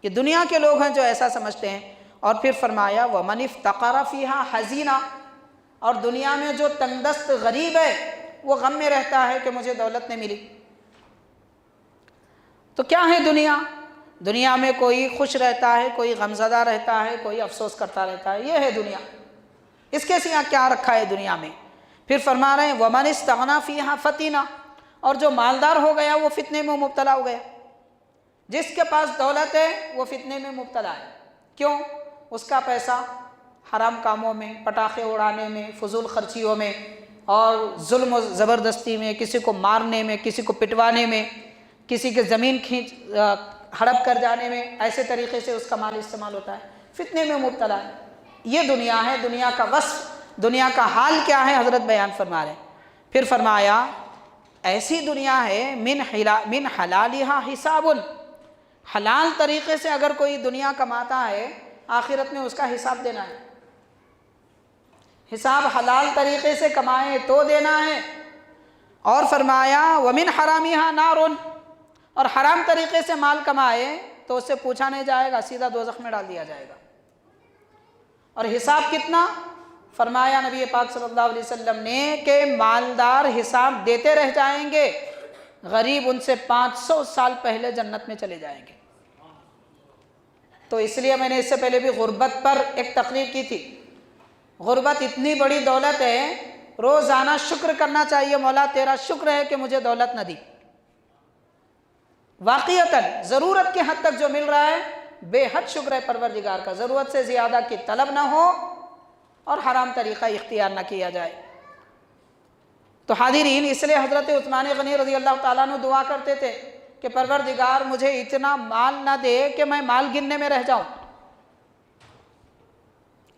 یہ دنیا کے لوگ ہیں جو ایسا سمجھتے ہیں۔ اور پھر فرمایا وَمَنِ افْتَقَرَ فِيهَا حَزِينًا، اور دنیا میں جو تنگ دست غریب ہے وہ غم میں رہتا ہے کہ مجھے دولت نہیں ملی۔ تو کیا ہے دنیا؟ دنیا میں کوئی خوش رہتا ہے، کوئی غمزدہ رہتا ہے، کوئی افسوس کرتا رہتا ہے، یہ ہے دنیا۔ اس کے سوا کیا رکھا ہے دنیا میں؟ پھر فرما رہے ہیں وَمَنِ اسْتَغْنَى فِيهَا فَتِنًا، اور جو مالدار ہو گیا وہ فتنے میں مبتلا ہو گیا۔ جس کے پاس دولت ہے وہ فتنے میں مبتلا ہے۔ کیوں؟ اس کا پیسہ حرام کاموں میں، پٹاخے اڑانے میں، فضول خرچیوں میں، اور ظلم و زبردستی میں، کسی کو مارنے میں، کسی کو پٹوانے میں، کسی کے زمین ہڑپ کر جانے میں، ایسے طریقے سے اس کا مال استعمال ہوتا ہے، فتنے میں مبتلا ہے۔ یہ دنیا ہے، دنیا کا وصف، دنیا کا حال کیا ہے حضرت بیان فرما رہے ہیں۔ پھر فرمایا ایسی دنیا ہے من حلالہا حساب، حلال طریقے سے اگر کوئی دنیا کماتا ہے آخرت میں اس کا حساب دینا ہے، حساب حلال طریقے سے کمائے تو دینا ہے۔ اور فرمایا وَمِنْ حَرَامِهَا نَارٌ، اور حرام طریقے سے مال کمائے تو اس سے پوچھا نہیں جائے گا، سیدھا دوزخ میں ڈال دیا جائے گا۔ اور حساب کتنا؟ فرمایا نبی پاک صلی اللہ علیہ وسلم نے کہ مالدار حساب دیتے رہ جائیں گے، غریب ان سے 500 سال پہلے جنت میں چلے جائیں گے۔ تو اس لیے میں نے اس سے پہلے بھی غربت پر ایک تقریر کی تھی۔ غربت اتنی بڑی دولت ہے، روزانہ شکر کرنا چاہیے، مولا تیرا شکر ہے کہ مجھے دولت نہ دی۔ واقعتاً ضرورت کی حد تک جو مل رہا ہے بے حد شکر ہے پروردگار کا، ضرورت سے زیادہ کی طلب نہ ہو اور حرام طریقہ اختیار نہ کیا جائے۔ تو حاضرین، اس لیے حضرت عثمان غنی رضی اللہ تعالیٰ عنہ دعا کرتے تھے کہ پروردگار مجھے اتنا مال نہ دے کہ میں مال گننے میں رہ جاؤں،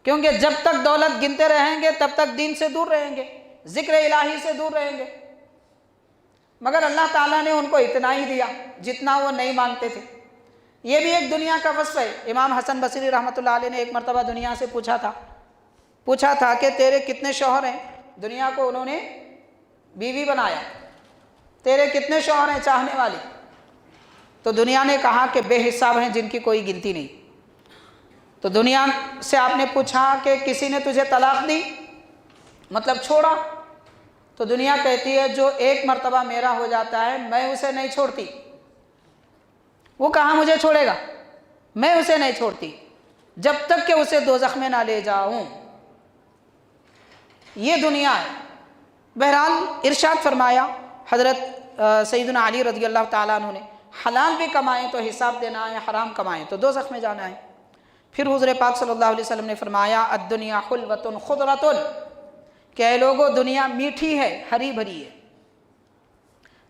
کیونکہ جب تک دولت گنتے رہیں گے تب تک دین سے دور رہیں گے، ذکر الہی سے دور رہیں گے۔ مگر اللہ تعالیٰ نے ان کو اتنا ہی دیا جتنا وہ نہیں مانگتے تھے۔ یہ بھی ایک دنیا کا وصف ہے۔ امام حسن بصری رحمۃ اللہ علیہ نے ایک مرتبہ دنیا سے پوچھا تھا کہ تیرے کتنے شوہر ہیں؟ دنیا کو انہوں نے بیوی بنایا، تیرے کتنے شوہر ہیں چاہنے والی؟ تو دنیا نے کہا کہ بے حساب ہیں جن کی کوئی گنتی نہیں۔ تو دنیا سے آپ نے پوچھا کہ کسی نے تجھے طلاق دی، مطلب چھوڑا؟ تو دنیا کہتی ہے جو ایک مرتبہ میرا ہو جاتا ہے میں اسے نہیں چھوڑتی۔ وہ کہاں مجھے چھوڑے گا؟ میں اسے نہیں چھوڑتی جب تک کہ اسے دوزخ میں نہ لے جاؤں۔ یہ دنیا ہے۔ بہرحال ارشاد فرمایا حضرت سیدنا علی رضی اللہ تعالیٰ عنہ نے، حلال بھی کمائیں تو حساب دینا ہے، حرام کمائیں تو دوزخ میں جانا ہے۔ پھر حضور پاک صلی اللہ علیہ وسلم نے فرمایا الدنیا حلوۃ خضرۃ، کہ اے لوگو دنیا میٹھی ہے، ہری بھری ہے،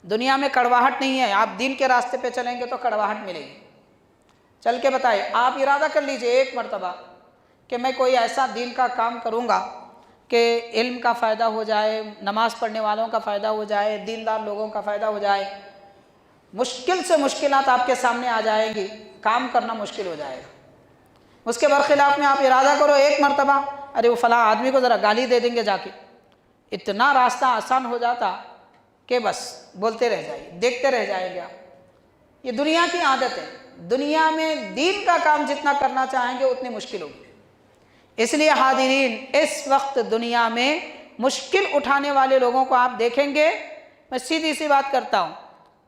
دنیا میں کڑواہٹ نہیں ہے۔ آپ دین کے راستے پہ چلیں گے تو کڑواہٹ ملے گی۔ چل کے بتائے، آپ ارادہ کر لیجئے ایک مرتبہ کہ میں کوئی ایسا دین کا کام کروں گا کہ علم کا فائدہ ہو جائے، نماز پڑھنے والوں کا فائدہ ہو جائے، دیندار لوگوں کا فائدہ ہو جائے۔ مشکل سے مشکلات آپ کے سامنے آ جائیں گی، کام کرنا مشکل ہو جائے گا۔ اس کے برخلاف میں آپ ارادہ کرو ایک مرتبہ، ارے وہ فلاں آدمی کو ذرا گالی دے دیں گے جا کے، اتنا راستہ آسان ہو جاتا کہ بس بولتے رہ جائیے، دیکھتے رہ جائیں گے آپ۔ یہ دنیا کی عادت ہے، دنیا میں دین کا کام جتنا کرنا چاہیں گے اتنی مشکل ہوگی۔ اس لیے حاضرین، اس وقت دنیا میں مشکل اٹھانے والے لوگوں کو آپ دیکھیں گے، میں سیدھی سی بات کرتا ہوں،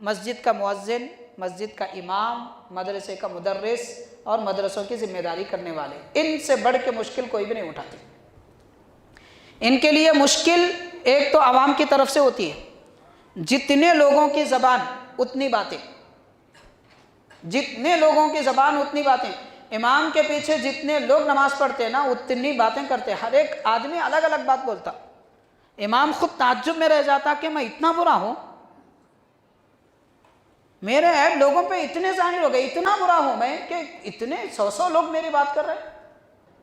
مسجد کا مؤذن، مسجد کا امام، مدرسے کا مدرس اور مدرسوں کی ذمہ داری کرنے والے، ان سے بڑھ کے مشکل کوئی بھی نہیں اٹھاتے۔ ان کے لیے مشکل ایک تو عوام کی طرف سے ہوتی ہے، جتنے لوگوں کی زبان اتنی باتیں، جتنے لوگوں کی زبان اتنی باتیں۔ امام کے پیچھے جتنے لوگ نماز پڑھتے ہیں نا اتنی باتیں کرتے ہیں، ہر ایک آدمی الگ الگ بات بولتا۔ امام خود تعجب میں رہ جاتا کہ میں اتنا برا ہوں، میرے عیب لوگوں پہ اتنے ظاہر ہو گئے، اتنا برا ہوں میں کہ اتنے 100 لوگ میری بات کر رہے ہیں۔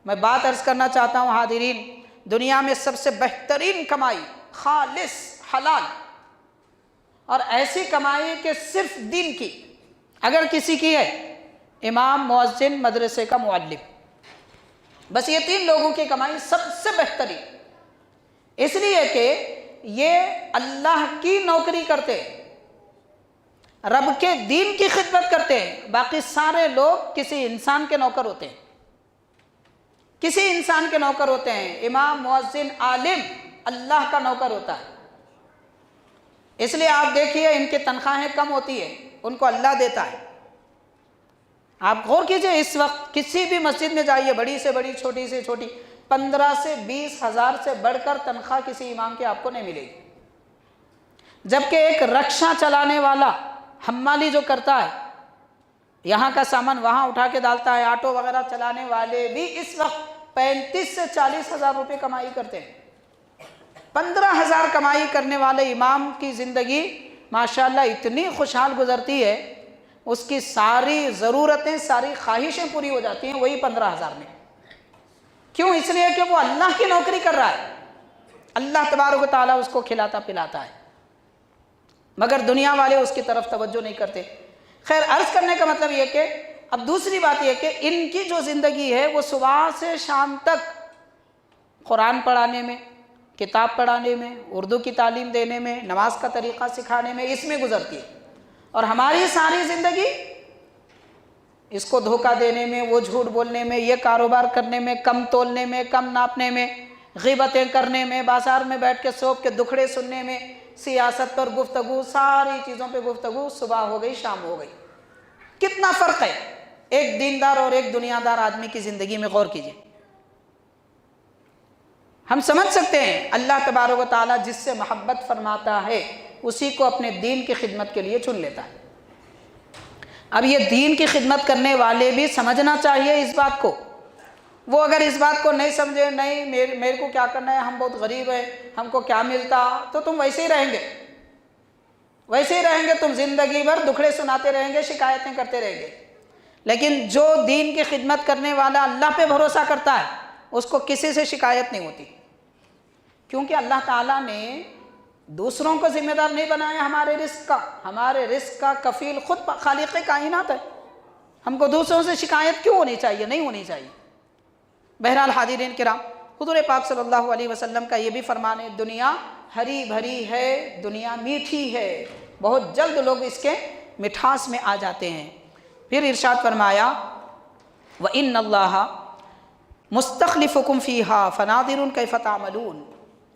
میں بات عرض کرنا چاہتا ہوں حاضرین، دنیا میں سب سے بہترین کمائی خالص حلال، اور ایسی کمائی کہ صرف دین کی اگر کسی کی ہے، امام، مؤذن، مدرسے کا معلم، بس یہ 3 لوگوں کی کمائی سب سے بہترین، اس لیے کہ یہ اللہ کی نوکری کرتے ہیں، رب کے دین کی خدمت کرتے ہیں۔ باقی سارے لوگ کسی انسان کے نوکر ہوتے ہیں، کسی انسان کے نوکر ہوتے ہیں۔ امام، مؤذن، عالم اللہ کا نوکر ہوتا ہے، اس لیے آپ دیکھیے ان کی تنخواہیں کم ہوتی ہے، ان کو اللہ دیتا ہے۔ آپ غور کیجئے، اس وقت کسی بھی مسجد میں جائیے، بڑی سے بڑی، چھوٹی سے چھوٹی، 15 سے 20 ہزار سے بڑھ کر تنخواہ کسی امام کی آپ کو نہیں ملے گی، جبکہ ایک رکشہ چلانے والا، حمالی جو کرتا ہے، یہاں کا سامان وہاں اٹھا کے ڈالتا ہے، آٹو وغیرہ چلانے والے بھی اس وقت 35 سے 40 ہزار روپے کمائی کرتے ہیں۔ 15,000 کمائی کرنے والے امام کی زندگی ماشاءاللہ اتنی خوشحال گزرتی ہے، اس کی ساری ضرورتیں، ساری خواہشیں پوری ہو جاتی ہیں وہی 15,000 میں۔ کیوں؟ اس لیے کہ وہ اللہ کی نوکری کر رہا ہے، اللہ تبارک و تعالیٰ اس کو کھلاتا پلاتا ہے، مگر دنیا والے اس کی طرف توجہ نہیں کرتے۔ خیر، عرض کرنے کا مطلب یہ کہ اب دوسری بات یہ کہ ان کی جو زندگی ہے وہ صبح سے شام تک قرآن پڑھانے میں، کتاب پڑھانے میں، اردو کی تعلیم دینے میں، نماز کا طریقہ سکھانے میں، اس میں گزرتی ہے، اور ہماری ساری زندگی اس کو دھوکہ دینے میں، وہ جھوٹ بولنے میں، یہ کاروبار کرنے میں، کم تولنے میں، کم ناپنے میں، غیبتیں کرنے میں، بازار میں بیٹھ کے سوپ کے دکھڑے سننے میں، سیاست پر گفتگو، ساری چیزوں پہ گفتگو، صبح ہو گئی شام ہو گئی۔ کتنا فرق ہے ایک دیندار اور ایک دنیادار آدمی کی زندگی میں، غور کیجئے۔ ہم سمجھ سکتے ہیں اللہ تبارک و تعالیٰ جس سے محبت فرماتا ہے اسی کو اپنے دین کی خدمت کے لیے چن لیتا ہے۔ اب یہ دین کی خدمت کرنے والے بھی سمجھنا چاہیے اس بات کو، وہ اگر اس بات کو نہیں سمجھے، نہیں میرے کو کیا کرنا ہے، ہم بہت غریب ہیں، ہم کو کیا ملتا، تو تم ویسے ہی رہیں گے، ویسے ہی رہیں گے، تم زندگی بھر دکھڑے سناتے رہیں گے، شکایتیں کرتے رہیں گے۔ لیکن جو دین کی خدمت کرنے والا اللہ پہ بھروسہ کرتا ہے اس کو کسی سے شکایت نہیں ہوتی، کیونکہ اللہ تعالیٰ نے دوسروں کو ذمہ دار نہیں بنایا ہمارے رزق کا، ہمارے رزق کا کفیل خود خالق کائنات ہے، ہم کو دوسروں سے شکایت کیوں ہونی چاہیے؟ نہیں ہونی چاہیے۔ بہرحال حاضرین کرام، حضور پاک صلی اللہ علیہ وسلم کا یہ بھی فرمان ہے، دنیا ہری بھری ہے، دنیا میٹھی ہے، بہت جلد لوگ اس کے مٹھاس میں آ جاتے ہیں۔ پھر ارشاد فرمایا وَإِنَّ اللَّهَ مُسْتَخْلِفُكُمْ فِيهَا فَنَاظِرٌ كَيْفَ تَعْمَلُونَ۔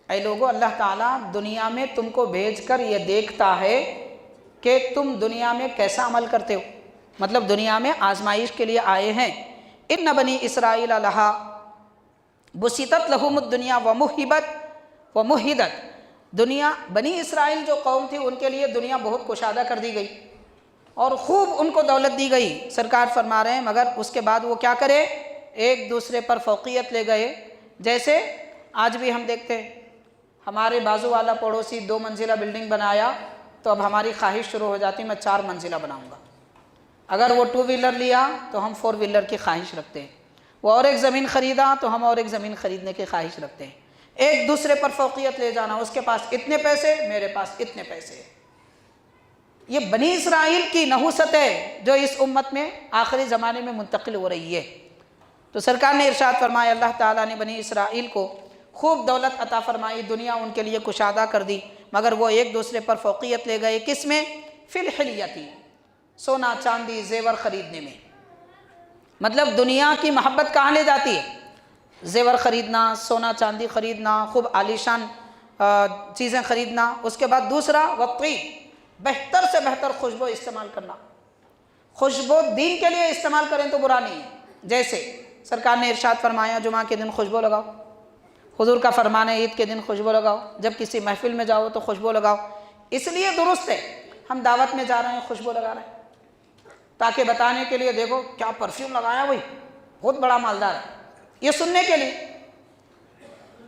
اے لوگو، اللہ تعالیٰ دنیا میں تم کو بھیج کر یہ دیکھتا ہے کہ تم دنیا میں کیسا عمل کرتے ہو، مطلب دنیا میں آزمائش کے لیے آئے ہیں۔ ان بنی اسرائیل لہا بسطت لہم الدنیا ومہدت، دنیا، بنی اسرائیل جو قوم تھی ان کے لیے دنیا بہت کشادہ کر دی گئی اور خوب ان کو دولت دی گئی۔ سرکار فرما رہے ہیں مگر اس کے بعد وہ کیا کرے؟ ایک دوسرے پر فوقیت لے گئے۔ جیسے آج بھی ہم دیکھتے ہیں، ہمارے بازو والا پڑوسی 2 منزلہ بلڈنگ بنایا تو اب ہماری خواہش شروع ہو جاتی میں 4 منزلہ بناؤں گا۔ اگر وہ 2 ویلر لیا تو ہم 4 ویلر کی خواہش رکھتے ہیں، وہ اور ایک زمین خریدا تو ہم اور ایک زمین خریدنے کی خواہش رکھتے ہیں۔ ایک دوسرے پر فوقیت لے جانا، اس کے پاس اتنے پیسے، میرے پاس اتنے پیسے۔ یہ بنی اسرائیل کی نحوست ہے جو اس امت میں آخری زمانے میں منتقل ہو رہی ہے۔ تو سرکار نے ارشاد فرمایا، اللہ تعالیٰ نے بنی اسرائیل کو خوب دولت عطا فرمائی، دنیا ان کے لیے کشادہ کر دی، مگر وہ ایک دوسرے پر فوقیت لے گئے۔ کس میں؟ فی الحلیتی، سونا چاندی زیور خریدنے میں۔ مطلب دنیا کی محبت کہاں لے جاتی ہے؟ زیور خریدنا، سونا چاندی خریدنا، خوب عالیشان چیزیں خریدنا۔ اس کے بعد دوسرا والطیب، بہتر سے بہتر خوشبو استعمال کرنا۔ خوشبو دین کے لیے استعمال کریں تو برا نہیں ہے۔ جیسے سرکار نے ارشاد فرمایا جمعہ کے دن خوشبو لگاؤ، حضور کا فرمان ہے عید کے دن خوشبو لگاؤ، جب کسی محفل میں جاؤ تو خوشبو لگاؤ۔ اس لیے درست ہے، ہم دعوت میں جا رہے ہیں خوشبو لگا رہے ہیں تاکہ بتانے کے لیے دیکھو کیا پرفیوم لگایا وہی، بہت بڑا مالدار ہے، یہ سننے کے لیے۔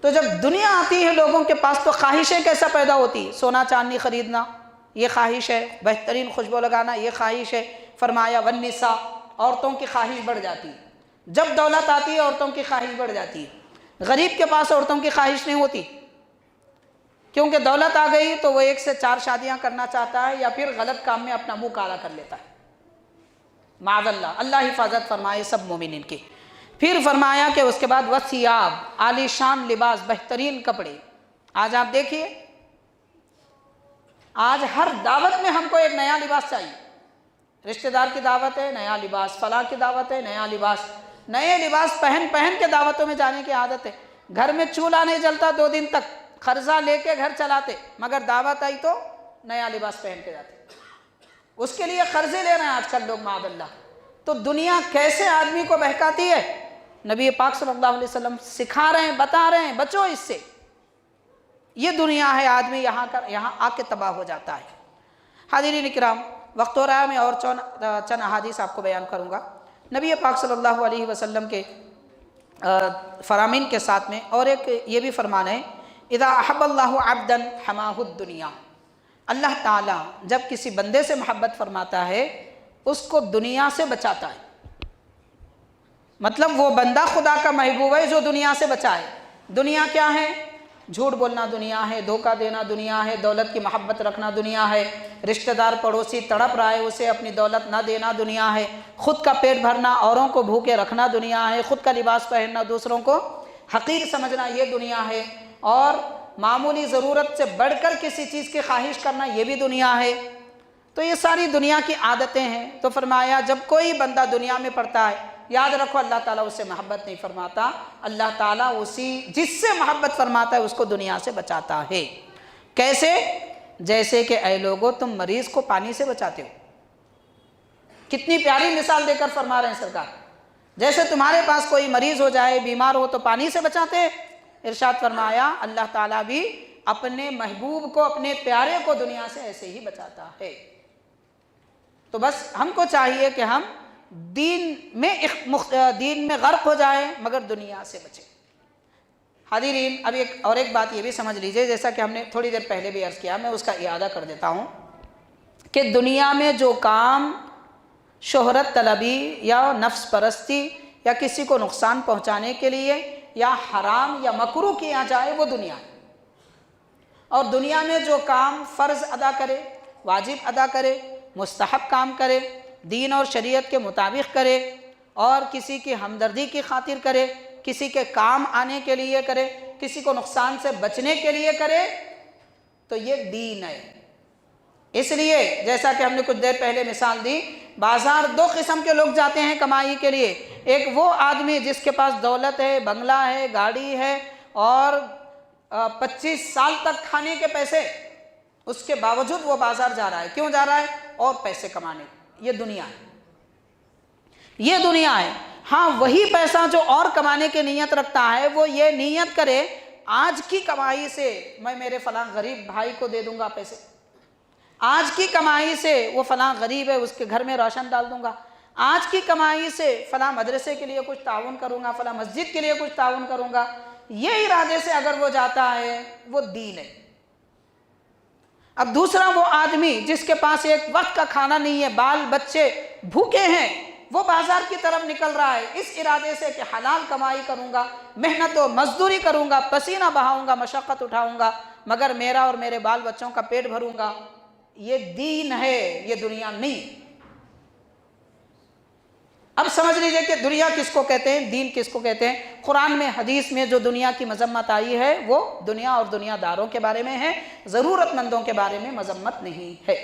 تو جب دنیا آتی ہے لوگوں کے پاس تو خواہشیں کیسا پیدا ہوتی؟ سونا چاندی خریدنا یہ خواہش ہے، بہترین خوشبو لگانا یہ خواہش ہے۔ فرمایا والنساء، عورتوں کی خواہش بڑھ جاتی ہے، جب دولت آتی ہے عورتوں کی خواہش بڑھ جاتی ہے۔ غریب کے پاس عورتوں کی خواہش نہیں ہوتی، کیونکہ دولت آ گئی تو وہ 1 سے 4 شادیاں کرنا چاہتا ہے یا پھر غلط کام میں اپنا منہ کالا کر لیتا ہے، معاذ اللہ، اللہ حفاظت فرمائے سب مومنین کی۔ پھر فرمایا کہ اس کے بعد وثیاب، عالی شان لباس، بہترین کپڑے۔ آج آپ دیکھیے، آج ہر دعوت میں ہم کو ایک نیا لباس چاہیے، رشتہ دار کی دعوت ہے نیا لباس، فلاں کی دعوت ہے نیا لباس، نئے لباس پہن کے دعوتوں میں جانے کی عادت ہے۔ گھر میں چولہا نہیں جلتا 2 دن تک، قرضہ لے کے گھر چلاتے، مگر دعوت آئی تو نیا لباس پہن کے جاتے، اس کے لیے قرضے لے رہے ہیں آج کل لوگ، معاذ اللہ۔ تو دنیا کیسے آدمی کو بہکاتی ہے، نبی پاک صلی اللہ علیہ وسلم سکھا رہے ہیں، بتا رہے ہیں بچو اس سے، یہ دنیا ہے، آدمی یہاں آ کے تباہ ہو جاتا ہے۔ حاضرین اکرام، وقت ہو رہا ہے، میں اور چند احادیث آپ کو بیان کروں گا نبی پاک صلی اللہ علیہ وسلم کے فرامین کے ساتھ میں۔ اور ایک یہ بھی فرمان ہے، اذا احب اللہ عبدا حماہ الدنیا، اللہ تعالیٰ جب کسی بندے سے محبت فرماتا ہے اس کو دنیا سے بچاتا ہے، مطلب وہ بندہ خدا کا محبوب ہے جو دنیا سے بچائے۔ دنیا کیا ہے؟ جھوٹ بولنا دنیا ہے، دھوکہ دینا دنیا ہے، دولت کی محبت رکھنا دنیا ہے، رشتہ دار پڑوسی تڑپ رہا ہے اسے اپنی دولت نہ دینا دنیا ہے، خود کا پیٹ بھرنا اوروں کو بھوکے رکھنا دنیا ہے، خود کا لباس پہننا دوسروں کو حقیر سمجھنا یہ دنیا ہے، اور معمولی ضرورت سے بڑھ کر کسی چیز کی خواہش کرنا یہ بھی دنیا ہے۔ تو یہ ساری دنیا کی عادتیں ہیں۔ تو فرمایا جب کوئی بندہ دنیا میں پڑتا ہے، یاد رکھو اللہ تعالیٰ اس سے محبت نہیں فرماتا، اللہ تعالیٰ جس سے محبت فرماتا ہے اس کو دنیا سے بچاتا ہے۔ کیسے؟ جیسے کہ اے لوگو تم مریض کو پانی سے بچاتے ہو، کتنی پیاری مثال دے کر فرما رہے ہیں سرکار، جیسے تمہارے پاس کوئی مریض ہو جائے، بیمار ہو تو پانی سے بچاتے ہیں، ارشاد فرمایا اللہ تعالیٰ بھی اپنے محبوب کو، اپنے پیارے کو دنیا سے ایسے ہی بچاتا ہے۔ تو بس ہم کو چاہیے کہ ہم دین میں غرق ہو جائیں مگر دنیا سے بچیں۔ حاضرین، اب ایک بات یہ بھی سمجھ لیجئے، جیسا کہ ہم نے تھوڑی دیر پہلے بھی عرض کیا، میں اس کا اعادہ کر دیتا ہوں کہ دنیا میں جو کام شہرت طلبی یا نفس پرستی یا کسی کو نقصان پہنچانے کے لیے یا حرام یا مکروہ کیا جائے وہ دنیا ہے، اور دنیا میں جو کام فرض ادا کرے، واجب ادا کرے، مستحب کام کرے، دین اور شریعت کے مطابق کرے، اور کسی کی ہمدردی کی خاطر کرے، کسی کے کام آنے کے لیے کرے، کسی کو نقصان سے بچنے کے لیے کرے، تو یہ دین ہے۔ اس لیے جیسا کہ ہم نے کچھ دیر پہلے مثال دی، بازار 2 قسم کے لوگ جاتے ہیں کمائی کے لیے، ایک وہ آدمی جس کے پاس دولت ہے، بنگلہ ہے، گاڑی ہے، اور 25 سال تک کھانے کے پیسے، اس کے باوجود وہ بازار جا رہا ہے، کیوں جا رہا ہے؟ اور پیسے کمانے۔ یہ دنیا ہے، یہ دنیا ہے۔ ہاں، وہی پیسہ جو اور کمانے کی نیت رکھتا ہے وہ یہ نیت کرے آج کی کمائی سے میں میرے فلاں غریب بھائی کو دے دوں گا پیسے، آج کی کمائی سے وہ فلاں غریب ہے اس کے گھر میں راشن ڈال دوں گا، آج کی کمائی سے فلاں مدرسے کے لیے کچھ تعاون کروں گا، فلاں مسجد کے لیے کچھ تعاون کروں گا، یہ ارادے سے اگر وہ جاتا ہے وہ دین ہے۔ اب دوسرا وہ آدمی جس کے پاس ایک وقت کا کھانا نہیں ہے، بال بچے بھوکے ہیں، وہ بازار کی طرف نکل رہا ہے اس ارادے سے کہ حلال کمائی کروں گا، محنت و مزدوری کروں گا، پسینہ بہاؤں گا، مشقت اٹھاؤں گا، مگر میرا اور میرے بال بچوں کا پیٹ بھروں گا۔ یہ دین ہے، یہ دنیا نہیں۔ اب سمجھ لیجئے کہ دنیا کس کو کہتے ہیں، دین کس کو کہتے ہیں۔ قرآن میں، حدیث میں جو دنیا کی مذمت آئی ہے وہ دنیا اور دنیا داروں کے بارے میں ہے، ضرورت مندوں کے بارے میں مذمت نہیں ہے۔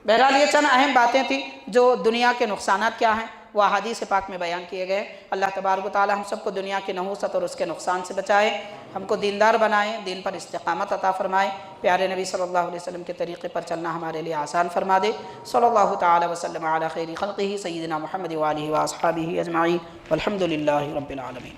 بہرحال یہ چند اہم باتیں تھیں جو دنیا کے نقصانات کیا ہیں وہ احادیث پاک میں بیان کیے گئے۔ اللہ تبارک و تعالی ہم سب کو دنیا کی نحوست اور اس کے نقصان سے بچائے، ہم کو دیندار بنائے، دین پر استقامت عطا فرمائے، پیارے نبی صلی اللہ علیہ وسلم کے طریقے پر چلنا ہمارے لیے آسان فرما دے۔ صلی اللہ تعالی وسلم علی خیر خلقہ سیدنا محمد وآلہ واصحابہ اجمعین والحمد للہ رب العالمین۔